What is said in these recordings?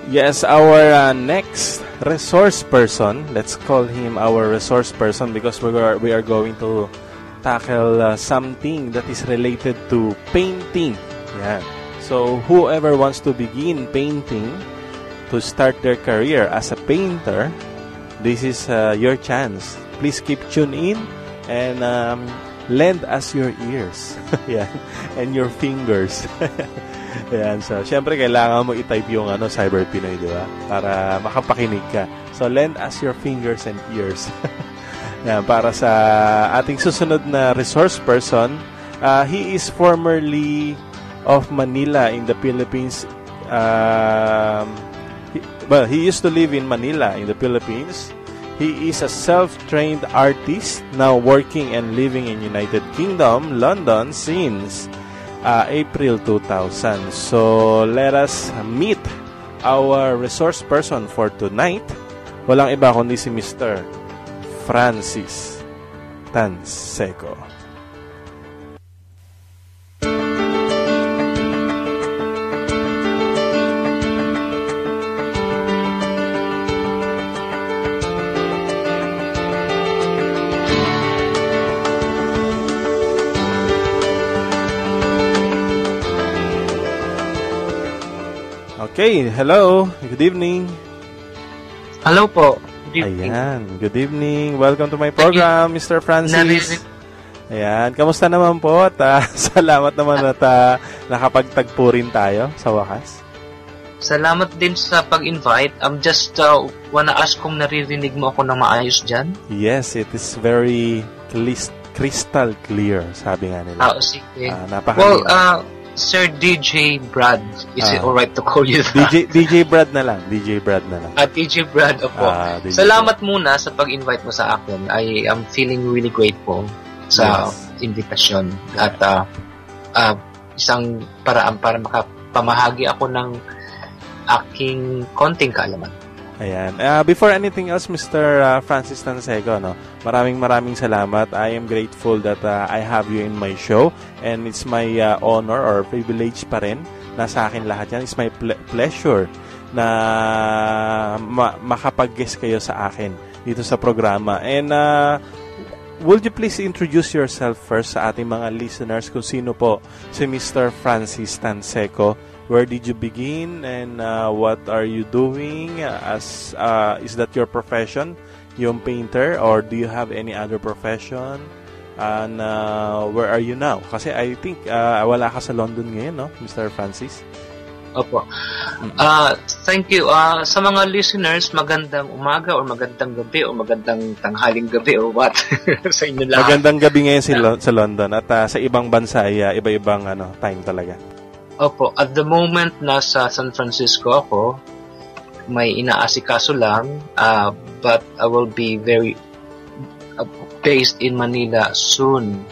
Yes, our next resource person, let's call him our resource person because we are going to tackle something that is related to painting. Yeah. So whoever wants to begin painting, to start their career as a painter, this is your chance. Please keep tuned in and lend us your ears. Yeah. And your fingers. Ayan, so syempre kailangan mo i-type yung Cyber Pinoy, di ba? Para makapakinig ka. So lend us your fingers and ears. Ayan, para sa ating susunod na resource person, he is formerly of Manila in the Philippines. He used to live in Manila in the Philippines. He is a self-trained artist now working and living in United Kingdom, London since April 2000. So, let us meet our resource person for tonight. Walang iba kundi si Mr. Francis Tanseco. Okay, hello. Good evening. Hello po. Good evening. Ayan, good evening. Welcome to my program, Mr. Francis. Ayan, kamusta naman po? At salamat naman at nakapagtagpo rin tayo sa wakas. Salamat din sa pag-invite. I'm just wanna ask kung naririnig mo ako na maayos dyan. Yes, it is very crystal clear, sabi nga nila. Sige. Well, Sir DJ Brad, is it alright to call you that? DJ Brad na lang. DJ Brad na lang. DJ Brad, opo. Salamat muna sa pag-invite mo sa akin. I am feeling really grateful sa invitation. At isang paraan para makapamahagi ako ng aking konting kaalaman. Ayan. Before anything else, Mr. Francis Tanseco, maraming salamat. I am grateful that I have you in my show and it's my honor or privilege pa rin. Nasa akin lahat yan. It's my pleasure na makapag-guest kayo sa akin dito sa programa. And would you please introduce yourself first sa ating mga listeners kung sino po si Mr. Francis Tanseco? Where did you begin and what are you doing? Is that your profession, yung painter, or do you have any other profession? And where are you now? Kasi I think wala ka sa London ngayon, no, Mr. Francis? Opo. Thank you. Sa mga listeners, magandang umaga or magandang gabi o magandang tanghaling gabi or what sa inyo lahat. Magandang gabi ngayon sa London at sa ibang bansa ay iba-ibang time talaga. Opo, at the moment nasa San Francisco ako, may inaasikaso lang, but I will be very based in Manila soon.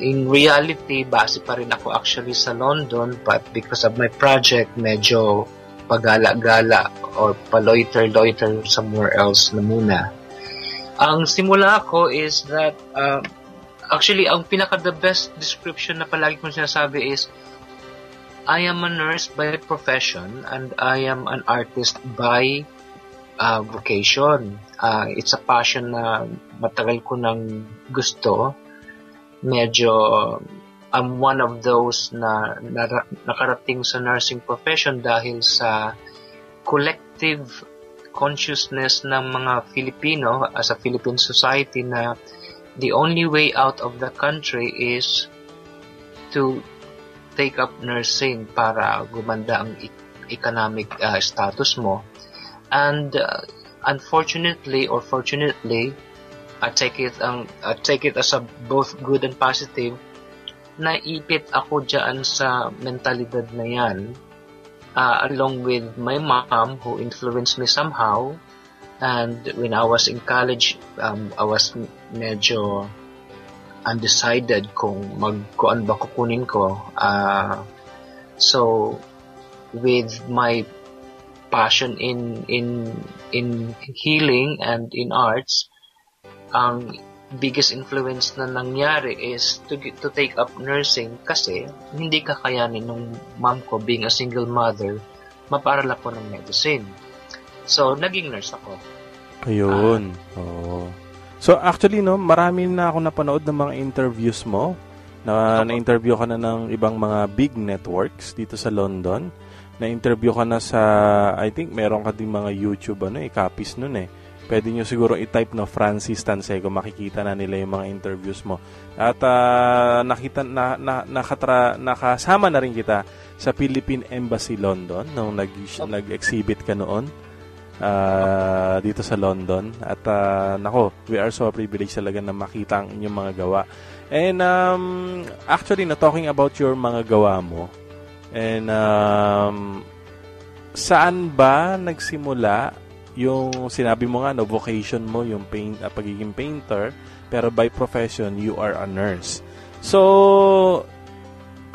In reality, base pa rin ako actually sa London, but because of my project, medyo pagala-gala or paloiter-loiter somewhere else na muna. Ang simula ko is that actually, ang the best description na palagi kong sinasabi is, I am a nurse by profession and I am an artist by vocation. It's a passion na matagal ko nang gusto. Medyo, I'm one of those na nakarating sa nursing profession dahil sa collective consciousness ng mga Filipino as a Philippine society na the only way out of the country is to take up nursing para gumanda ang economic status mo. And unfortunately or fortunately, I take it as a both good and positive. Naipit ako dyan sa mentalidad na yan, along with my mom who influenced me somehow. And when I was in college, I was medyo undecided kung kuan ba kukunin ko. So with my passion in healing and in arts, ang biggest influence na nangyari is to take up nursing kasi hindi kakayanin ng mom ko being a single mother maparal ako ng medicine. So, naging nurse ako. Ayun. Oo. So, actually, no, marami na ako napanood ng mga interviews mo. Na-interview ka na ng ibang mga big networks dito sa London. Na-interview ka na sa, I think, meron ka ding mga YouTube, copies nun eh. Pwede nyo siguro i-type na Francis Tanseco, makikita na nila yung mga interviews mo. At nakasama na rin kita sa Philippine Embassy London nung nag-exhibit ka noon dito sa London. At we are so privileged talaga na makita ang inyong mga gawa. And actually, talking about your mga gawa mo, and saan ba nagsimula yung sinabi mo nga, vocation mo, yung pagiging painter, pero by profession, you are a nurse. So,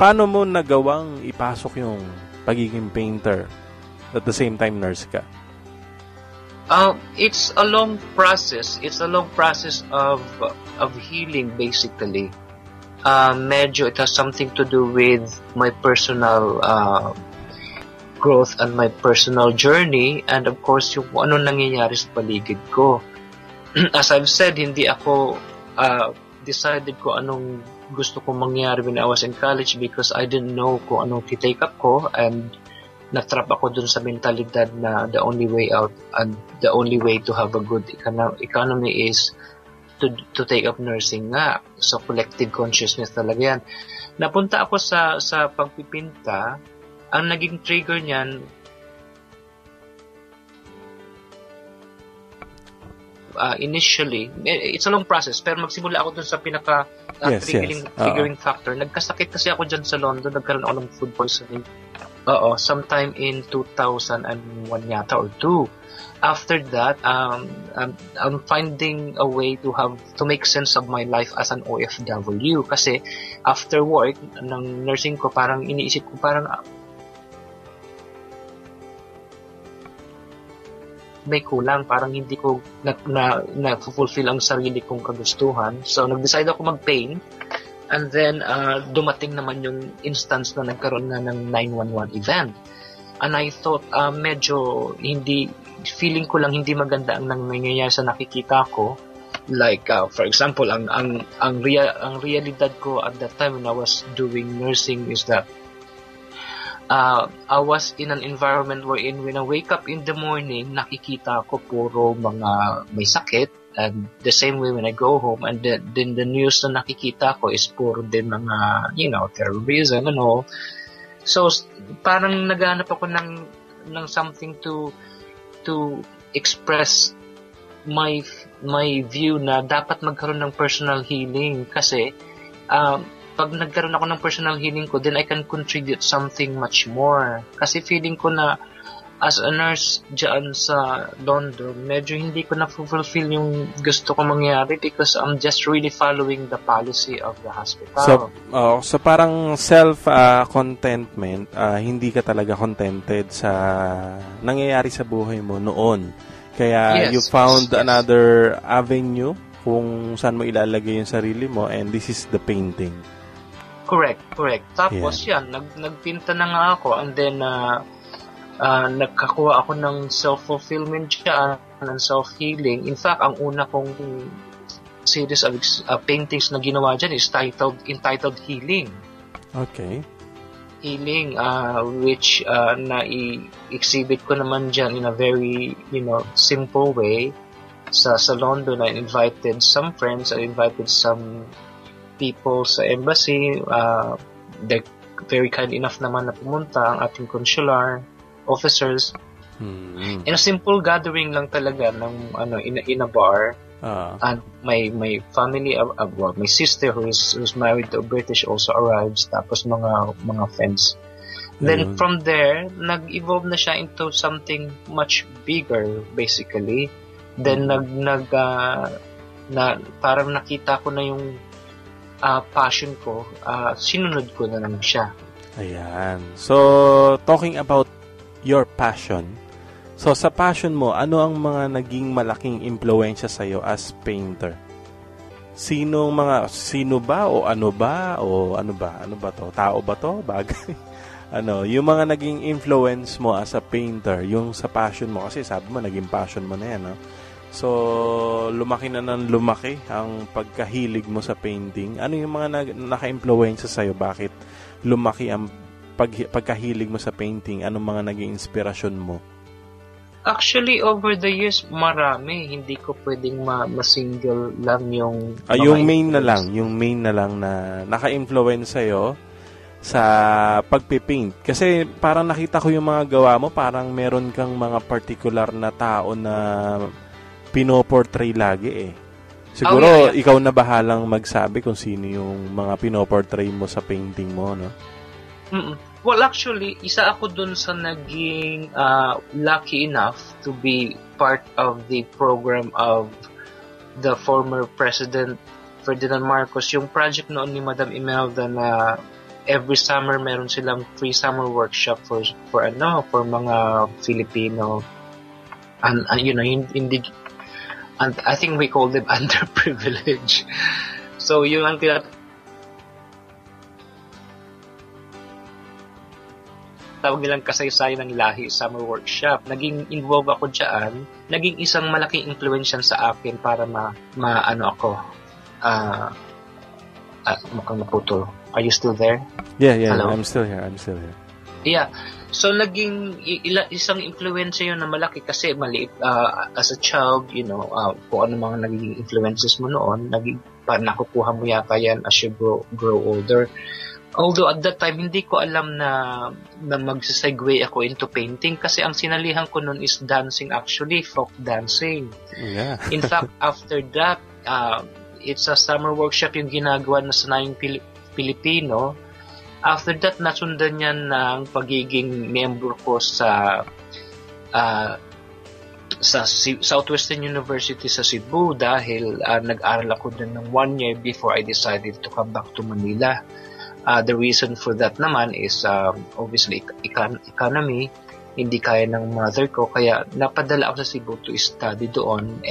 paano mo nagawang ipasok yung pagiging painter at the same time nurse ka? It's a long process. It's a long process of healing, basically. Medyo it has something to do with my personal growth and my personal journey, and of course yung ano nangyayari sa paligid ko. As I've said, hindi ako decided ko anong gusto kong mangyari when I was in college because I didn't know kung anong titake up ko, and natrap ako dun sa mentalidad na the only way out and the only way to have a good economy is to take up nursing nga. So collective consciousness talaga yan. Napunta ako sa pagpipinta. Ang naging trigger niyan, initially, it's a long process, pero magsimula ako dun sa triggering factor. Nagkasakit kasi ako dyan sa London, nagkaroon ako ng food poisoning. Sometime in 2001 yata or 2. After that, I'm finding a way to make sense of my life as an OFW. Kasi after work ng nursing ko, parang iniisip ko may kulang, parang hindi ko na-fulfill ang sarili kong kagustuhan. So, nag-decide ako mag-paint, and then dumating naman yung instance na nagkaroon na ng 911 event. And I thought, medyo feeling ko lang hindi maganda ang nangyayari sa nakikita ko. Like, for example, ang realidad ko at that time when I was doing nursing is that I was in an environment wherein when I wake up in the morning, nakikita ko puro mga may sakit, and the same way when I go home, and then the news na nakikita ko is puro din mga, terrorism and all. So, parang naghanap ako ng something to express my view na dapat magkaroon ng personal healing kasi pag nagkaroon ako ng personal healing ko, then I can contribute something much more. Kasi feeling ko na as a nurse dyan sa London, medyo hindi ko na-fulfill yung gusto ko mangyari because I'm just really following the policy of the hospital. So parang self-contentment, hindi ka talaga contented sa nangyayari sa buhay mo noon. Kaya you found another avenue kung saan mo ilalagay yung sarili mo, and this is the painting. Correct. Tapos nagpinta na nga ako, and then nagkakuha ako ng self-fulfillment siya, ng self-healing. In fact, ang una kong series of paintings na ginawa dyan is entitled Healing. Okay. Healing, which na-exhibit ko naman dyan in a very, simple way. Sa London, I invited some friends, I invited some people sa embassy. They're very kind enough naman na pumunta, ang ating consular officers. In a simple gathering lang talaga ng in a bar. And my family, my sister who's married to a British also arrives, tapos mga friends. Then from there, nag-evolve na siya into something much bigger basically. Then parang nakita ko na yung passion ko, sinunod ko na naman siya. Ayan. So, talking about your passion, so sa passion mo, ano ang mga naging malaking impluwensya sa'yo as painter? Sino ba? O ano ba? O ano ba? Ano ba to? Tao ba to? Bagay? yung mga naging influence mo as a painter, yung sa passion mo, kasi sabi mo, naging passion mo na yan, no? So, lumaki na ng lumaki ang pagkahilig mo sa painting. Ano yung mga naka-influence sa'yo? Bakit lumaki ang pagkahilig mo sa painting? Anong mga naging inspirasyon mo? Actually, over the years, marami. Hindi ko pwedeng ma-single lang yung... yung main na lang na naka-influence sa'yo sa pagpipaint. Kasi parang nakita ko yung mga gawa mo, parang meron kang mga particular na tao na pinoportray lagi eh. Siguro, ikaw na bahalang magsabi kung sino yung mga pinoportray mo sa painting mo, no? Well, actually, isa ako dun sa naging lucky enough to be part of the program of the former President Ferdinand Marcos. Yung project noon ni Madam Imelda na every summer meron silang free summer workshop for mga Filipino and hindi, and I think we call them underprivileged. So yung ang tawag nilang kasaysayan ng lahi summer workshop. Naging involved ako diyan, naging isang malaking influence sa akin para mukhang naputol. Are you still there? Yeah. Hello? I'm still here. Yeah. So, naging isang influence yun na malaki kasi maliit as a child, kung ano mga naging influences mo noon, nakukuha mo yata yan as you grow older. Although at that time, hindi ko alam na magsisegue ako into painting kasi ang sinalihan ko noon is dancing actually, folk dancing. Yeah. In fact, after that, it's a summer workshop yung ginagawa na sanayang Pilipino. After that, nasundan niya ng pagiging member ko sa Southwestern University sa Cebu dahil nag-aral ako dun ng 1 year before I decided to come back to Manila. The reason for that naman is obviously economy. Hindi kaya ng mother ko, kaya napadala ako sa Cebu to study doon.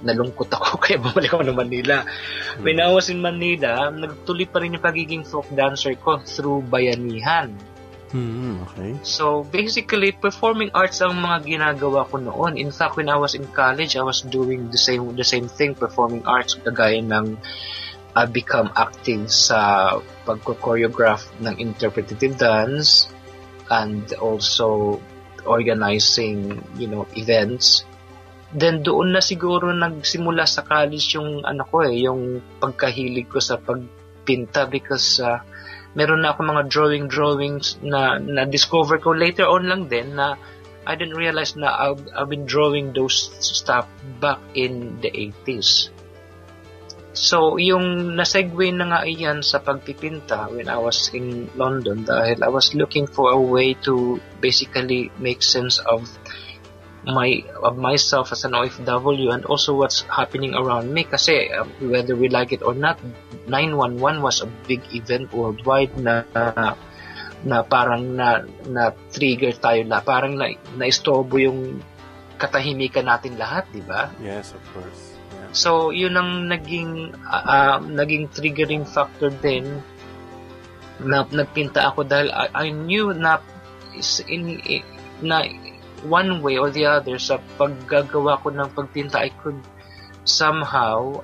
Nalungkot ako, kaya bumalik ako ng Manila. When I was in Manila, nagtuloy pa rin yung pagiging folk dancer ko through bayanihan. Okay. So, basically, performing arts ang mga ginagawa ko noon. In fact, when I was in college, I was doing the same thing, performing arts, kagaya ng become active sa pagko-choreograph ng interpretative dance and also organizing, events. Then doon na siguro nagsimula sa college yung yung pagkahilig ko sa pagpinta because meron na ako mga drawings na discover ko later on lang din na I didn't realize na I've been drawing those stuff back in the 80s. So, yung nasegue na nga iyan sa pagpipinta when I was in London dahil I was looking for a way to basically make sense of myself as an OFW and also what's happening around me kasi whether we like it or not, 911 was a big event worldwide na parang na trigger tayo parang na-istorbo yung katahimikan natin lahat, di ba? Yes, of course. So, yun ang naging triggering factor din na nagpinta ako dahil I knew na one way or the other sa paggagawa ko ng pagpinta I could somehow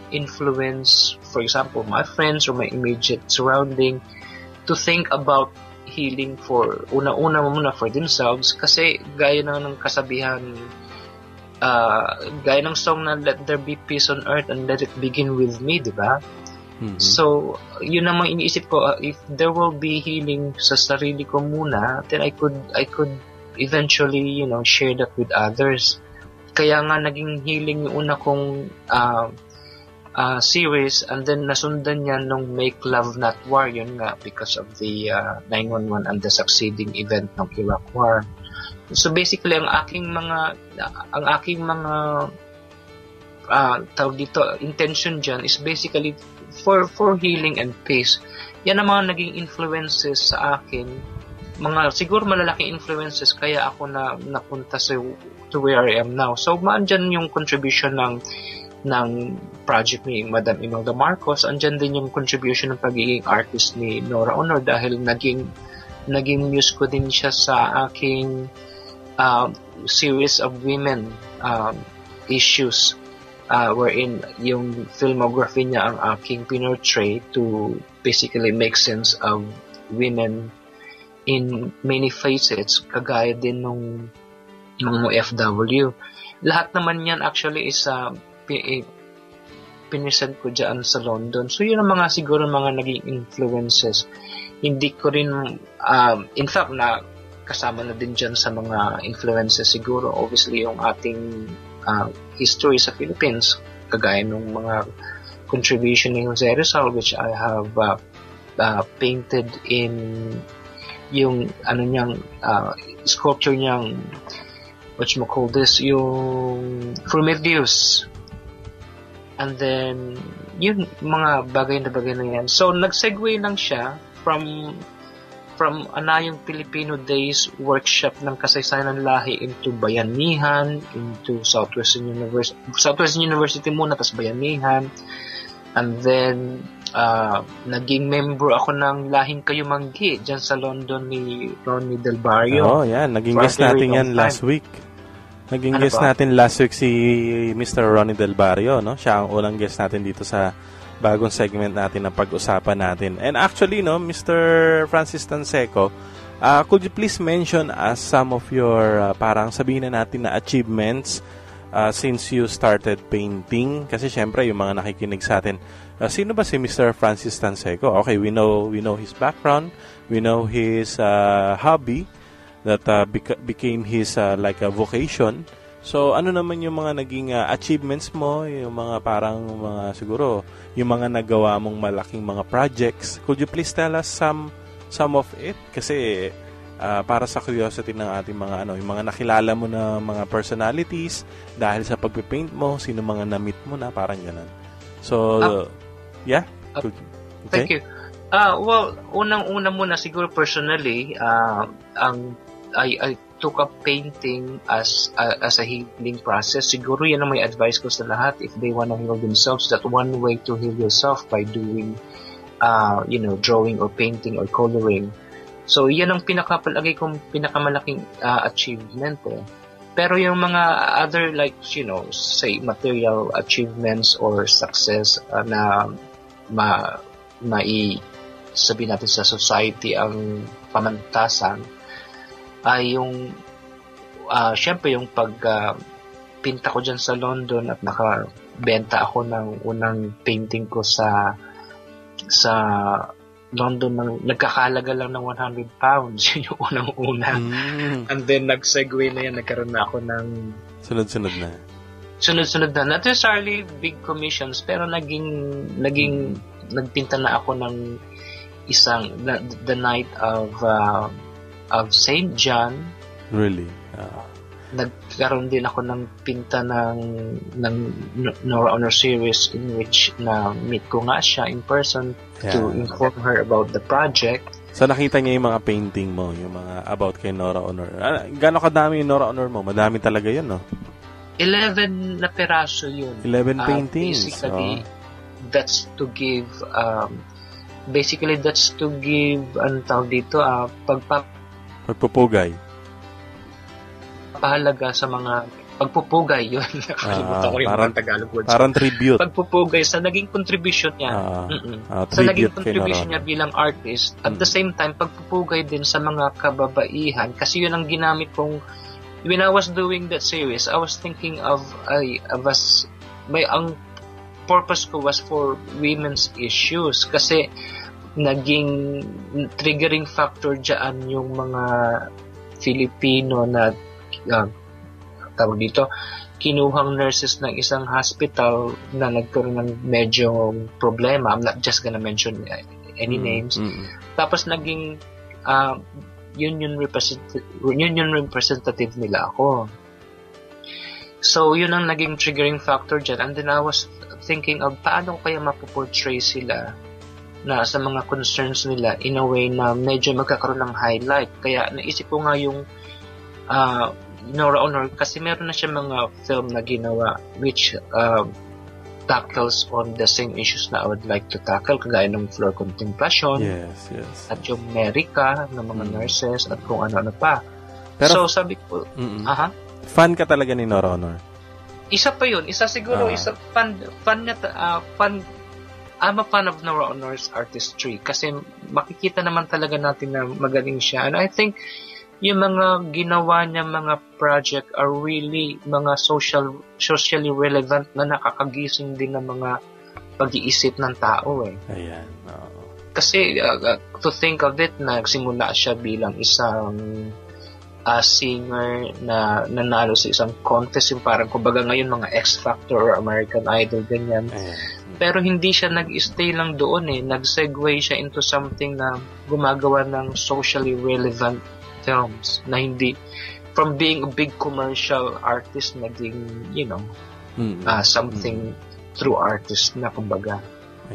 influence, for example, my friends or my immediate surrounding to think about healing for una-una muna for themselves kasi gaya ng kasabihan gaya ng song na Let There Be Peace on Earth and Let It Begin With Me, di ba? Mm-hmm. So, yun naman iniisip ko, if there will be healing sa sarili ko muna, then I could eventually, share that with others. Kaya nga naging healing yung una kong series and then nasundan niya nung Make Love Not War, yun nga, because of the 911 and the succeeding event ng Iraq War. So basically ang aking mga tawag dito intention diyan is basically for healing and peace. Yan ang mga naging influences sa akin, mga siguro malalaking influences kaya ako napunta to where I am now. So maandyan yung contribution ng project ni Madam Imelda Marcos, andyan din yung contribution ng pagiging artist ni Nora Honor dahil naging naging muse ko din siya sa aking series of women issues wherein yung filmography niya ang aking pinortray to basically make sense of women in many facets, kagaya din nung mga FW. Lahat naman yan actually is pinisend ko dyan sa London. So yun ang mga siguro mga naging influences. Hindi ko rin in fact na kasama na din dyan sa mga influences siguro obviously yung ating history sa Philippines, kagaya ng mga contribution ni Jose Rizal, which I have painted in yung niyang sculpture niyang yung Prometheus. And then yun, mga bagay na yan. So nag-segue lang siya from yung Filipino Days workshop ng kasaysayan ng lahi into bayanihan, into Southwestern University muna, tapos bayanihan. And then naging member ako ng Lahing Kayumanggi dyan sa London ni Ronnie Del Barrio. Yan. Naging guest natin yan last week. Naging guest natin last week si Mr. Ronnie Del Barrio, no? Siya ang unang guest natin dito sa bagong segment natin na pag-usapan natin. And actually, no, Mr. Francis Tanseco, could you please mention some of your, parang sabihin na natin na achievements since you started painting? Kasi syempre, yung mga nakikinig sa atin, sino ba si Mr. Francis Tanseco? Okay, we know his background, we know his hobby that became his like a vocation. So, ano naman yung mga naging achievements mo, yung mga parang mga siguro, yung mga nagawa mong malaking mga projects? Could you please tell us some of it? Kasi para sa curiosity ng ating mga yung mga nakilala mo na mga personalities dahil sa pagpipaint mo, sino mga na-meet mo na, parang ganun. So, yeah? Okay. Thank you. Well, unang-una muna siguro personally, I took up painting as a healing process. Siguro yan ang may advice ko sa lahat if they want to heal themselves, that one way to heal yourself by doing drawing or painting or coloring. So yan ang pinakapalagay kong pinakamalaking achievement Pero yung mga other like say material achievements or success na sabihin natin sa society ang pamantasan ay yung syempre yung pinta ko dyan sa London at nakabenta ako ng unang painting ko sa London nagkakalaga lang ng 100 pounds. Yun yung unang-una. And then nag-segue na yan, nagkaroon na ako ng sunod-sunod na, not necessarily big commissions, pero nagpinta na ako ng isang the night of St. John. Really? Nagkaroon din ako ng pinta ng Nora Honor series in which na meet ko nga siya in person to inform her about the project. So nakita niya yung mga painting mo, yung mga about kay Nora Honor. Gaano kadami yung Nora Honor mo? Madami talaga yun, no? 11 na peraso yun. 11 paintings. Basically, that's to give ang tawag dito, pagpupugay. Pahalaga sa mga pagpupugay, yun. Nakalimutan ko yung mga Tagalog words. Parang tribute. Pagpupugay sa naging contribution niya. Sa naging contribution niya bilang artist. At the same time, pagpupugay din sa mga kababaihan. Kasi yun ang ginamit kong, when I was doing that series, I was thinking ang purpose ko was for women's issues. Kasi naging triggering factor dyan yung mga Filipino na tawag dito, kinuhang nurses ng isang hospital na nagkaroon ng medyo problema. I'm not just gonna mention any names. Tapos naging union representative nila ako. So yun ang naging triggering factor dyan. And then I was thinking of paano kaya mapoportray sila na sa mga concerns nila in a way na medyo magkakaroon ng highlight. Kaya naisip ko nga yung Nora Honor kasi meron na siya mga film na ginawa which tackles on the same issues na I would like to tackle, kagaya ng floor contemplation, Yes. at yung Merica ng mga nurses, at kung ano-ano pa. Pero, so, sabi ko, fan ka talaga ni Nor-Honor? Isa pa yun. Isa siguro, fan niya, I'm a fan of Nor-Honor's artistry kasi makikita naman talaga natin na magaling siya. And I think yung mga ginawa niya mga project are really mga socially relevant na nakakagising din ng mga pag-iisip ng tao eh. Ayan. Kasi to think of it, nagsimula siya bilang isang singer na nanalo sa isang contest, yung parang kumbaga ngayon mga X Factor or American Idol, ganyan. Pero hindi siya nag-stay lang doon eh. Nag-segue siya into something na gumagawa ng socially relevant films na hindi from being a big commercial artist naging, something true artist na kumbaga.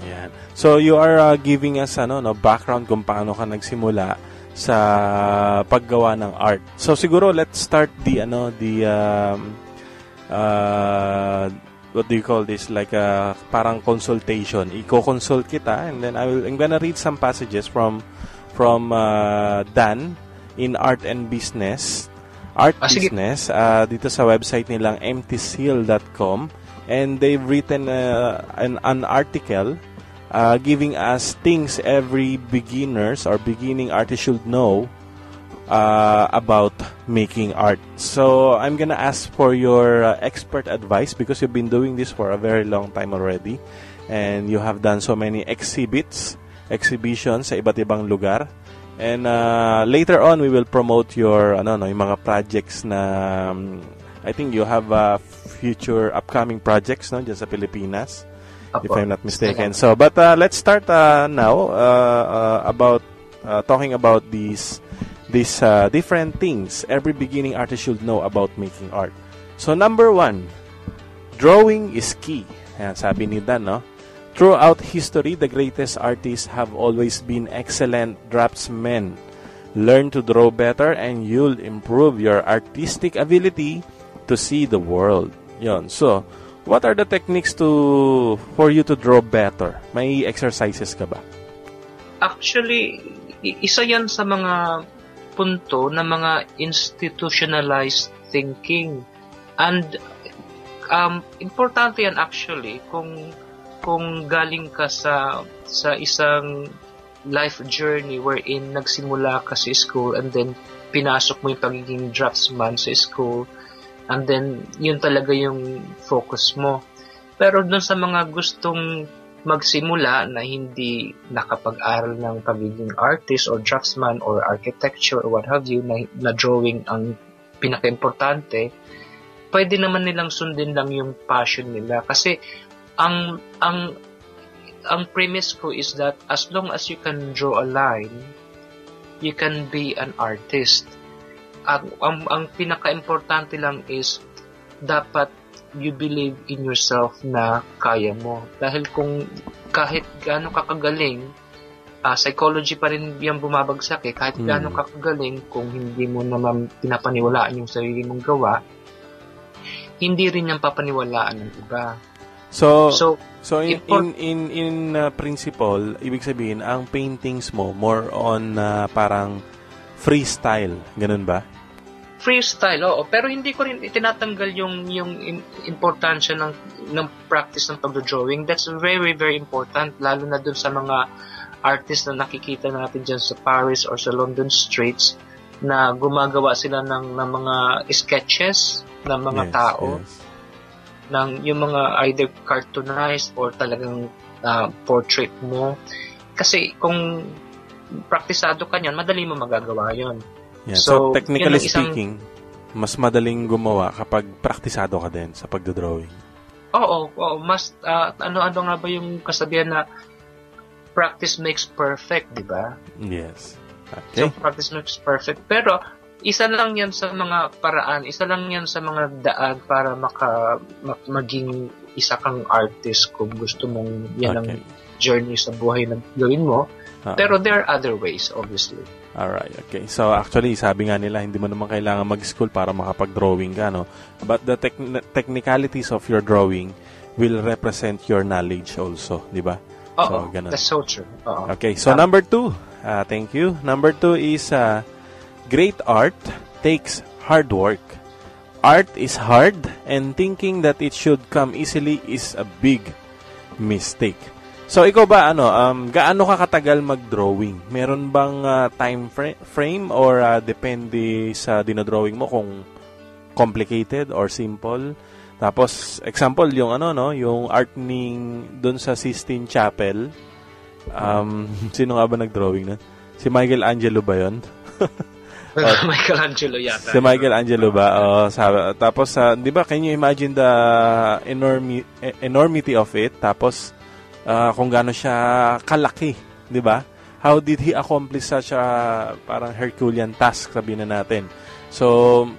Ayan. So you are giving us background kung paano ka nagsimula sa paggawa ng art. So siguro let's start what do you call this, like parang consultation. Iko-consult kita and then I'm gonna read some passages from Dan in Art and Business. Business dito sa website nilang emptyseal.com, and they've written an article giving us things every beginners or beginning artist should know about making art. So I'm gonna ask for your expert advice because you've been doing this for a very long time already, and you have done so many exhibitions sa iba't ibang lugar. And later on, we will promote your yung mga projects na I think you have future upcoming projects dyan sa Pilipinas, if I'm not mistaken. So, but let's start now about talking about these different things every beginning artist should know about making art. So, number 1, drawing is key. Ayan, sabi ni Dan, no? Throughout history, the greatest artists have always been excellent draftsmen. Learn to draw better and you'll improve your artistic ability to see the world. Yon. So, what are the techniques for you to draw better? May exercises ka ba? Actually, isa yan sa mga punto na mga institutionalized thinking. And importante yan actually kung galing ka sa isang life journey wherein nagsimula ka sa school and then pinasok mo yung pagiging draftsman sa school and then yun talaga yung focus mo. Pero dun sa mga gustong magsimula na hindi nakapag-aral ng pagiging artist or draftsman or architecture or what have you, na drawing ang pinaka-importante, pwede naman nilang sundin lang yung passion nila. Kasi ang premise ko is that as long as you can draw a line, you can be an artist. Ang pinaka-importante lang is dapat you believe in yourself na kaya mo. Dahil kung kahit gaano kakagaling, psychology pa rin yung bumabagsak eh. Kahit gaano kakagaling, kung hindi mo naman pinapaniwalaan yung sarili mong gawa, hindi rin yung papaniwalaan ng iba. So in principle, ibig sabihin, ang paintings mo more on parang freestyle, ganun ba? Freestyle, oo. Pero hindi ko rin itinatanggal yung importansya ng practice ng pagdodrawing. That's very, very important, lalo na dun sa mga artists na nakikita natin dyan sa Paris or sa London streets na gumagawa sila ng mga sketches ng mga tao. Yes. Ng yung mga either cartoonized or talagang portrait mo. Kasi kung praktisado ka niyan, madali mo magagawa yon. Yeah, so technically speaking, mas madaling gumawa kapag praktisado ka din sa pagdodrawing. Oo, mas ano nga ba yung kasabihan na practice makes perfect, di ba? Yes. Okay. So practice makes perfect. Pero isa lang yan sa mga paraan, isa lang yan sa mga daan para maging isa kang artist kung gusto mong yan ang journey sa buhay na gawin mo. Pero there are other ways, obviously. Alright, okay. So actually, sabi nga nila, hindi mo naman kailangan mag-school para makapag-drawing ka, no? But the technicalities of your drawing will represent your knowledge also, di ba? So, ganun. That's so true. Okay, so number 2. Thank you. Number 2 is great art takes hard work. Art is hard, and thinking that it should come easily is a big mistake. So, ikaw ba, gaano ka katagal mag-drawing? Meron bang time frame or depende sa dinodrawing mo kung complicated or simple? Tapos, example, yung yung art doon sa Sistine Chapel. Sino nga ba nag-drawing nun? Si Michelangelo ba yun? Michelangelo yata. Si Michelangelo ba? Tapos, di ba, can you imagine the enormity of it? Tapos, kung gaano siya kalaki, di ba? How did he accomplish such a parang Herculean task, sabihin na natin. So,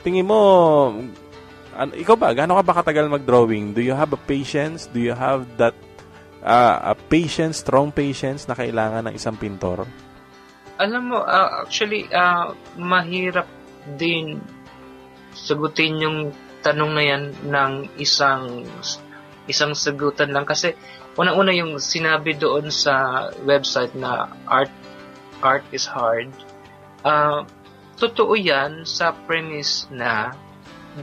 tingin mo, ikaw ba, gaano ka ba katagal mag-drawing? Do you have a patience? Do you have that a patience, strong patience na kailangan ng isang pintor? Alam mo, actually, mahirap din sagutin yung tanong na yan ng isang sagutan lang kasi unang-una yung sinabi doon sa website na art is hard. Totoo yan sa premise na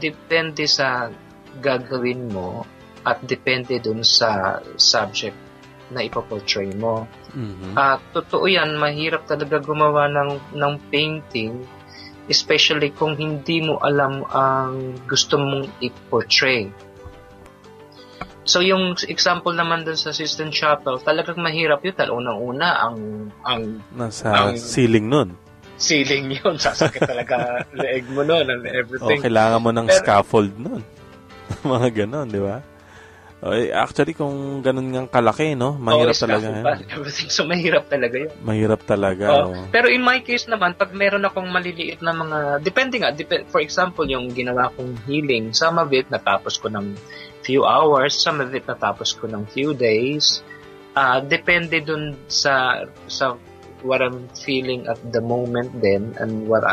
depende sa gagawin mo at depende doon sa subject na ipoportray mo. Mm-hmm. Totoo yan, mahirap talaga gumawa ng painting, especially kung hindi mo alam ang gusto mong iportray. So, yung example naman dun sa Sistine Chapel, talagang mahirap yun. Unang-una, nasa ceiling nun. Ceiling yun. Sasakit talaga leeg mo nun and everything. Kailangan mo ng scaffold nun. Mga ganon, di ba? Actually, kung ganun ngang kalaki, no? Mahirap talaga. Everything. So, mahirap talaga yun. Mahirap talaga. Pero in my case naman, pag meron akong maliliit na mga, depende nga, for example, yung ginawa kong healing, some of it, natapos ko ng few hours, some of it natapos ko ng few days. Depende dun sa what I'm feeling at the moment then and what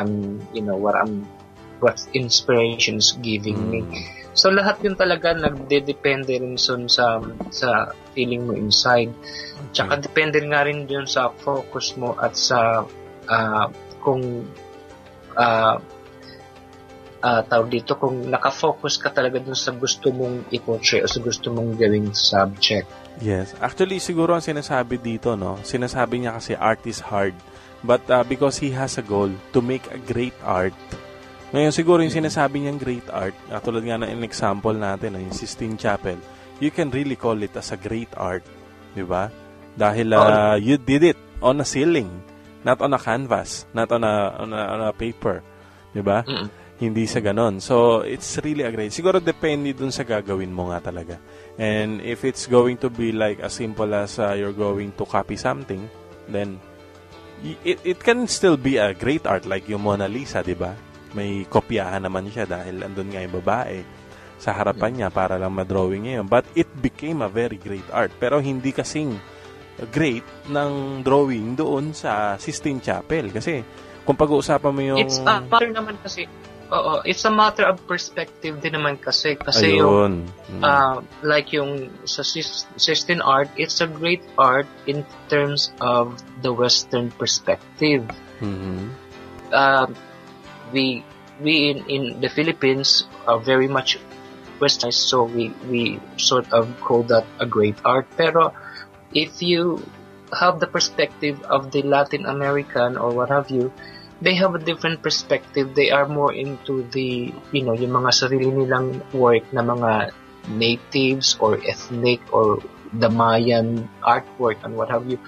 inspiration's giving me. So lahat yun talaga nagdedepende rin sa feeling mo inside. Tsaka depende nga rin yun sa focus mo at sa kung tawag dito, kung nakafocus ka talaga dun sa gusto mong i-portray o sa gusto mong gawing subject. Yes. Actually, siguro ang sinasabi dito, no? Sinasabi niya kasi art is hard. But because he has a goal to make a great art. Ngayon, siguro yung sinasabi niyang great art, tulad nga ng example natin, yung Sistine Chapel, you can really call it as a great art. Diba? Dahil you did it on a ceiling, not on a canvas, not on a paper. Diba? Hindi sa ganon. So, it's really a great. Siguro depende dun sa gagawin mo nga talaga. And if it's going to be like as simple as you're going to copy something, then it can still be a great art like yung Mona Lisa, di ba? May kopyahan naman siya dahil andun nga yung babae sa harapan niya para lang ma-drawing niya yun. But it became a very great art. Pero hindi kasing great ng drawing doon sa Sistine Chapel. Kasi kung pag-uusapan mo yung... It's a matter naman kasi... it's a matter of perspective din naman kasi ayun. Yung like yung sa Sistine art, it's a great art in terms of the Western perspective. We in the Philippines are very much Westernized, so we sort of call that a great art. Pero if you have the perspective of the Latin American or what have you, they have a different perspective. They are more into the, yung mga sarili nilang work na mga natives or ethnic or the Mayan artwork and what have you.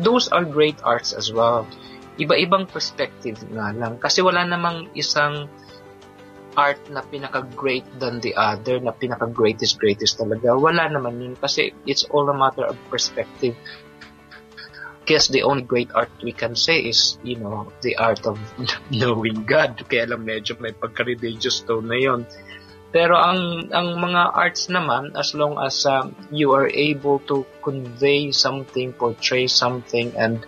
Those are great arts as well. Iba-ibang perspective nga lang. Kasi wala namang isang art na pinaka-great than the other, na pinaka-greatest talaga. Wala naman yun. Kasi it's all a matter of perspective. Guess the only great art we can say is, the art of knowing God. Kaya lang medyo may pagka-religious tone na yun. Pero ang mga arts naman, as long as you are able to convey something, portray something, and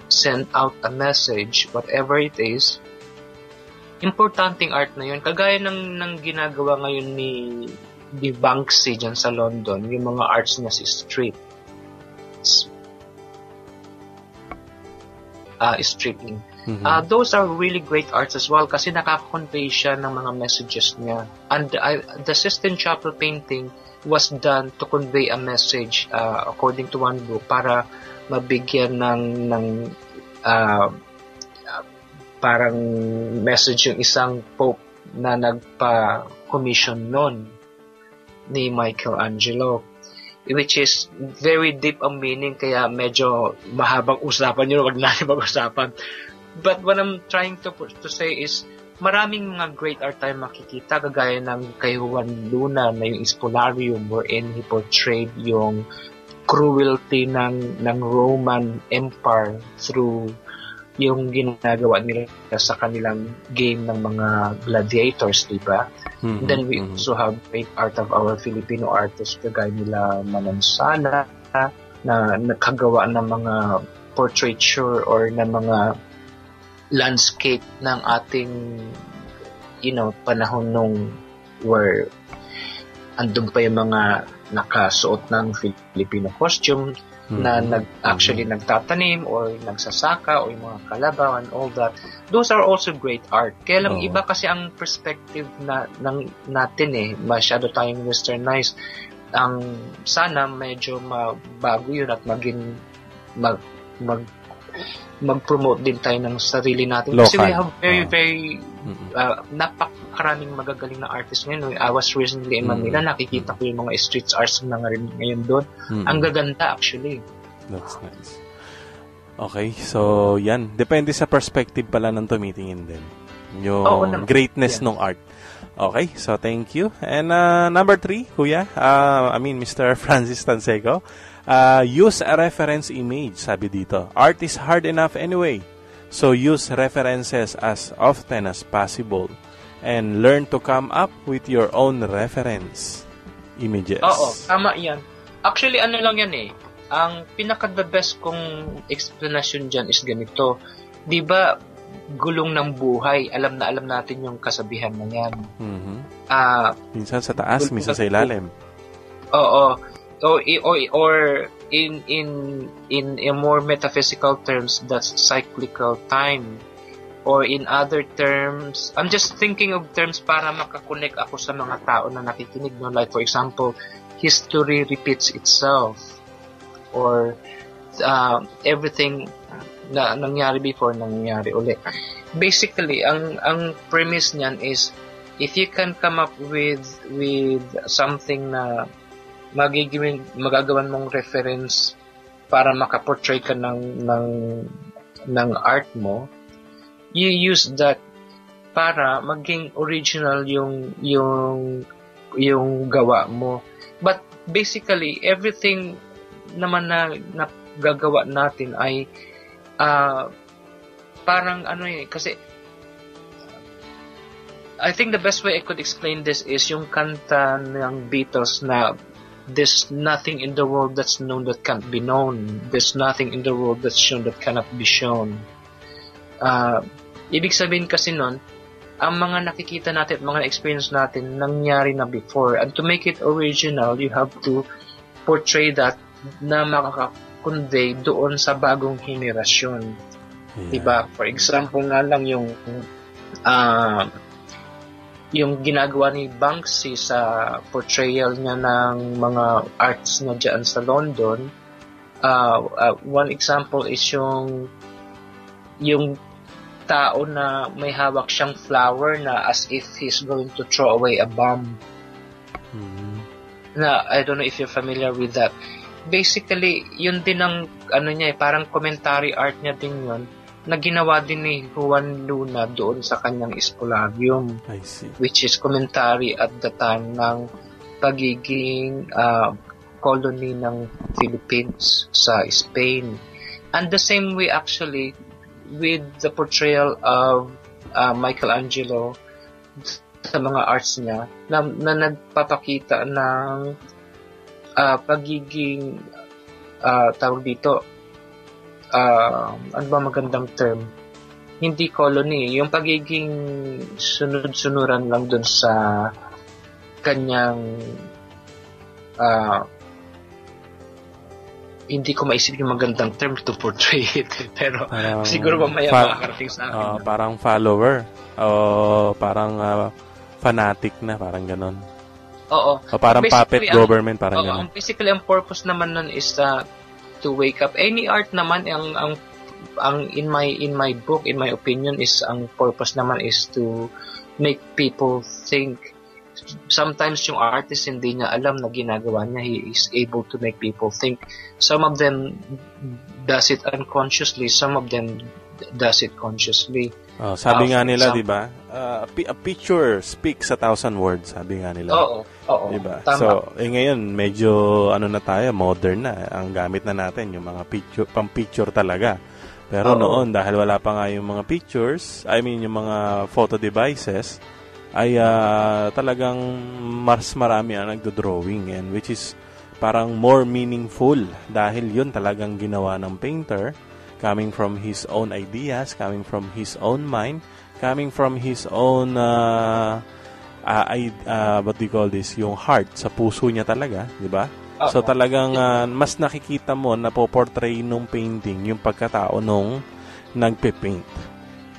send out a message, whatever it is, importanteng art na yun. Kagaya ng ginagawa ngayon ni Banksy dyan sa London, yung mga arts niya si street. Stripping. Those are really great arts as well kasi nakaka-convey siya ng mga messages niya. And the Sistine Chapel painting was done to convey a message according to one book para mabigyan ng parang message yung isang pope na nagpa-commission nun ni Michelangelo, which is very deep ang meaning, kaya medyo mahabang usapan yun, wag natin pag-usapan. But what I'm trying to say is maraming mga great art tayo makikita, kagaya ng kay Juan Luna na yung Spolarium wherein he portrayed yung cruelty ng Roman Empire through yung ginagawa nila sa kanilang game ng mga gladiators, diba? Then we also have great art of our Filipino artists, kagaya nila Manansala na nakagawa ng mga portraiture or ng mga landscape ng ating panahon nung where andun pa yung mga nakasuot ng Filipino costume na actually nagtatanim or nagsasaka o yung mga kalabaw and all that. Those are also great art. Kaya lang iba kasi ang perspective natin masyado tayong westernized. Ang sana medyo mabago yun at maging mag-promote din tayo ng sarili natin. Local. Kasi we have very napakaraming magagaling na artists ngayon. I was recently in Manila, nakikita ko yung mga street arts na ngayon doon. Ang gaganda actually. That's nice. Okay, so yan. Depende sa perspective pala ng tumitingin din. Yung greatness ng art. Okay, so thank you. And number 3, Kuya, Mr. Francis Tanseco. Use a reference image, sabi dito. Art is hard enough anyway. So use references as often as possible and learn to come up with your own reference images. Oo, tama yan. Actually, ano lang yan ang pinaka-the best kong explanation dyan is ganito. Diba, gulong ng buhay, alam natin yung kasabihan na yan. Minsan sa taas, minsan sa ilalim. Oo. Or in more metaphysical terms, that's cyclical time. Or in other terms, I'm just thinking of terms para makakonect ako sa mga tao na nakikinig. No? Like for example, history repeats itself. Or everything na nangyari before, nangyari ulit. Basically, ang premise niyan is, if you can come up with something na magagawan mong reference para makaportray ka ng art mo, you use that para maging original yung gawa mo. But basically, everything naman na gagawa natin ay parang kasi I think the best way I could explain this is yung kanta ng Beatles na there's nothing in the world that's known that can't be known. There's nothing in the world that's shown that cannot be shown. Ibig sabihin kasi nun, ang mga nakikita natin, mga experience natin, nangyari na before. And to make it original, you have to portray that na makaka-convey doon sa bagong henerasyon. Yeah. Diba? For example nga lang yung ginagawa ni Banksy sa portrayal niya ng mga arts niya dyan sa London. One example is yung tao na may hawak siyang flower na as if he's going to throw away a bomb. Na I don't know if you're familiar with that. Basically, yun din ang niya, parang commentary art niya din yun, na ginawa din ni Juan Luna doon sa kanyang Spolarium, which is commentary at the time ng pagiging colony ng Philippines sa Spain. And the same way actually with the portrayal of Michelangelo sa mga arts niya na nagpapakita ng pagiging tawag dito ano ba magandang term, hindi colony, yung pagiging sunod-sunuran lang dun sa kanyang hindi ko maisip yung magandang term to portray it. Pero Parang siguro mamaya makakarating sa akin. parang follower. O parang fanatic na, parang ganon. Oo. O parang puppet Basically, government, parang ganon. Basically, ang purpose naman nun is to wake up. Any art naman, ang in my book, in my opinion, is ang purpose naman is to make people think. Sometimes yung artist hindi niya alam na ginagawa niya. He is able to make people think. Some of them does it unconsciously. Some of them does it consciously. Sabi nga nila, di ba? A picture speaks 1,000 words, sabi nga nila. Oo. Diba? Tama. So, ngayon, medyo na tayo, modern na. Ang gamit na natin, yung mga pang-picture talaga. Pero noon, dahil wala pa nga yung mga pictures, yung mga photo devices, ay talagang mas marami ang nagdo-drawing, and which is parang more meaningful dahil yun talagang ginawa ng painter, coming from his own ideas, coming from his own mind, coming from his own what do you call this, yung heart, sa puso niya talaga, di ba? So talagang mas nakikita mo na po-portray nung painting yung pagkatao nung nagpe-paint.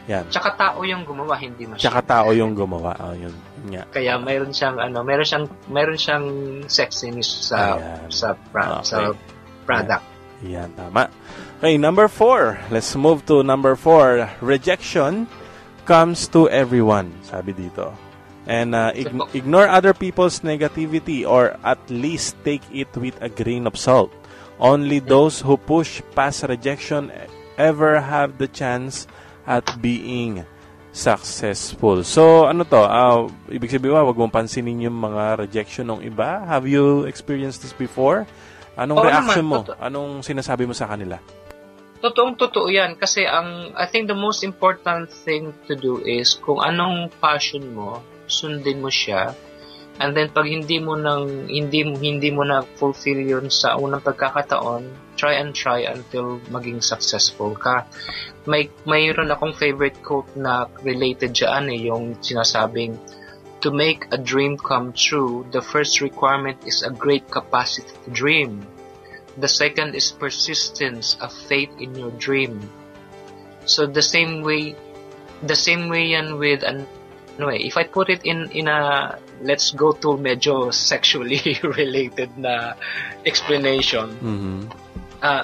Yan. Tsaka tao yung gumawa, hindi machine. Tsaka tao yung gumawa. Yun nga. Kaya mayroon siyang sexiness sa product. Yan, tama. Okay, number 4. Let's move to number 4. Rejection comes to everyone, sabi dito. And ignore other people's negativity, or at least take it with a grain of salt. Only those who push past rejection ever have the chance at being successful. So, ibig sabihin wag mong pansinin yung mga rejection ng iba. Have you experienced this before? Anong reaction mo? Anong sinasabi mo sa kanila? Totoo yan. Kasi I think the most important thing to do is kung anong passion mo, sundin mo siya. And then pag hindi mo na fulfill yun sa unang pagkakataon, try until maging successful ka. Mayroon akong favorite quote na related dyan yung sinasabing, to make a dream come true, the first requirement is a great capacity to dream. The second is persistence, a faith in your dream. So the same way yan with if I put it in a, let's go to medyo sexually related na explanation. Mm-hmm.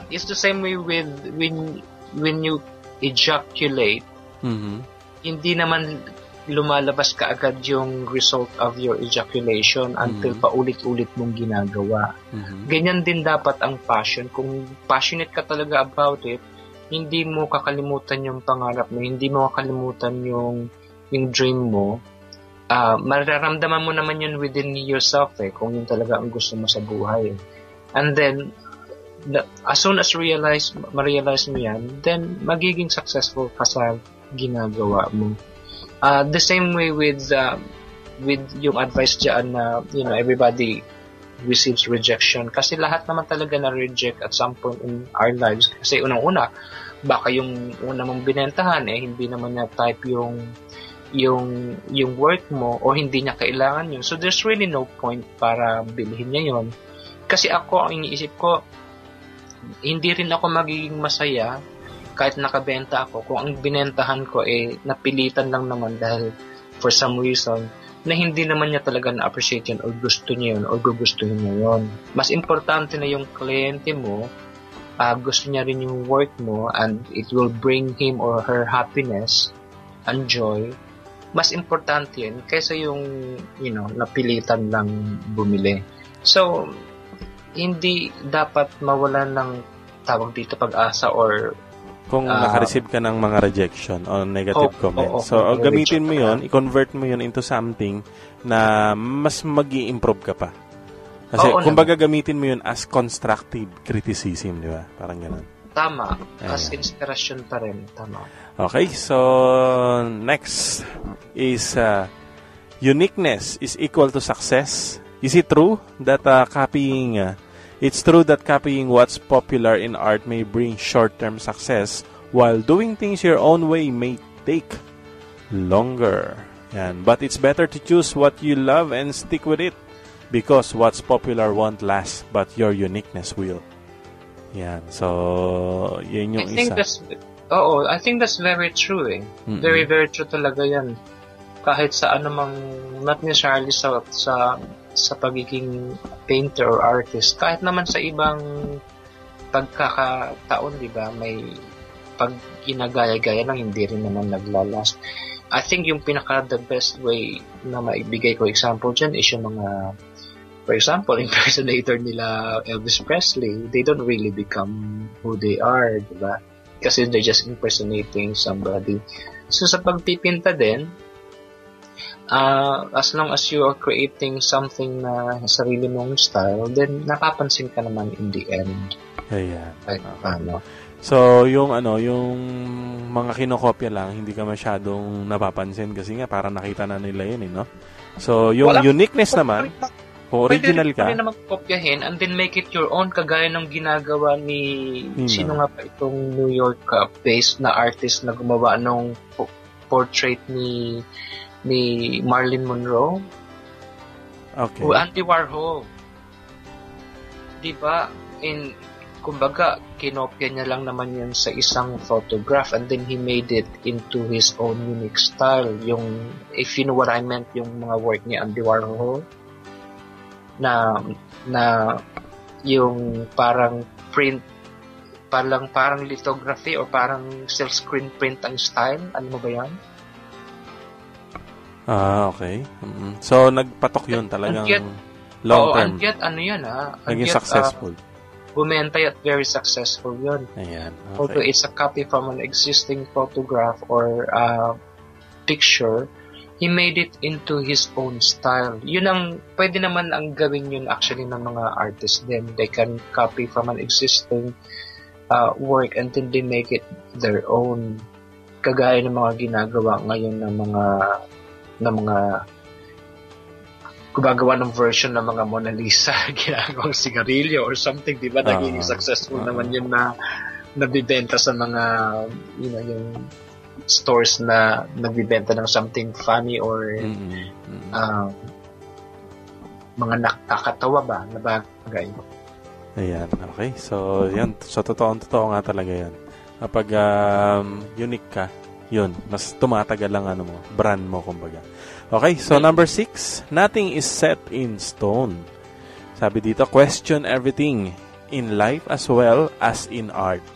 It's the same way with when you ejaculate. Mm-hmm. Hindi naman lumalabas kaagad yung result of your ejaculation until paulit-ulit mong ginagawa. Mm-hmm. Ganyan din dapat ang passion. Kung passionate ka talaga about it, hindi mo kakalimutan yung pangarap mo, hindi mo kakalimutan yung dream mo. Mararamdaman mo naman yun within yourself kung yun talaga ang gusto mo sa buhay. And then, as soon as ma-realize mo yan, then magiging successful ka sa ginagawa mo. The same way with yung advice dyan na, everybody receives rejection. Kasi lahat naman talaga na-reject at some point in our lives. Kasi unang-una, baka yung una mong binentahan, hindi naman na type yung work mo, o hindi niya kailangan yun. So there's really no point para bilhin niya yun. Kasi ako, ang iniisip ko, hindi rin ako magiging masaya kahit nakabenta ako kung ang binentahan ko napilitan lang naman dahil for some reason na hindi naman niya talaga na-appreciate yun, or gusto niya yun, or gugustuhin niya yun. Mas importante na yung kliyente mo gusto niya rin yung work mo, and it will bring him or her happiness and joy. Mas importante yun kaysa yung napilitan lang bumili. So hindi dapat mawalan ng tawag dito pag-asa, or kung naka-receive ka ng mga rejection o negative comments. So gamitin mo yun, i-convert mo yun into something na mas mag-i-improve ka pa. Kasi kumbaga gamitin mo yun as constructive criticism, di ba? Parang gano'n. Tama. As inspiration pa rin. Tama. Okay, so next is uniqueness is equal to success. Is it true that it's true that copying what's popular in art may bring short-term success, while doing things your own way may take longer? Yan. But it's better to choose what you love and stick with it because what's popular won't last, but your uniqueness will. Yan. So, yun yung I think isa. I think that's very true eh. Mm-mm. Very, very true talaga yan. Kahit sa anumang, not necessarily sa pagiging painter or artist, kahit naman sa ibang pagkakataon, di ba, may pag ginagaya-gaya lang, hindi rin naman naglalast. I think yung the best way na maibigay ko example dyan is yung mga, for example, impersonator nila Elvis Presley. They don't really become who they are, di ba? Kasi they're just impersonating somebody. So sa pagpipinta din, as long as you are creating something na sarili mong style, then napapansin ka naman in the end. Ayan. Ano. So, yung mga kinokopya lang, hindi ka masyadong napapansin kasi nga parang nakita na nila yun, no? So, yung uniqueness naman, kung original ka, pwede naman kopyahin and then make it your own, kagaya ng ginagawa ni sino nga pa itong New York based na artist na gumawa ng portrait ni Marilyn Monroe. Okay. O Andy Warhol. Diba? Kumbaga, kinopya niya lang naman yun sa isang photograph and then he made it into his own unique style. Yung, if you know what I meant, yung mga work ni Andy Warhol, na yung parang print, parang lithography or parang self-screen print ang style. Ano mo ba yan? Okay. Mm-hmm. So, nagpatok yun talagang long term. And yet, ano yan naging successful. Bumenta at very successful yun. Ayan. Okay. Although it's a copy from an existing photograph or picture, he made it into his own style. Yun ang, pwede naman ang gawin yun actually ng mga artists din. They can copy from an existing work and then they make it their own. Kagaya ng mga ginagawa ngayon ng mga gumagawa ng version ng mga Mona Lisa, ginagawang sigarilyo or something, di ba? Naging successful naman yun na nabibenta sa mga, yung stores na nagbibenta ng something funny or mga nakakatawa ba na bagay. Ayan, okay. So, yan. So, totoo nga talaga yan. Kapag unique ka, yun, mas tumatagal lang brand mo, kumbaga. Okay, so number 6, nothing is set in stone. Sabi dito, question everything in life as well as in art.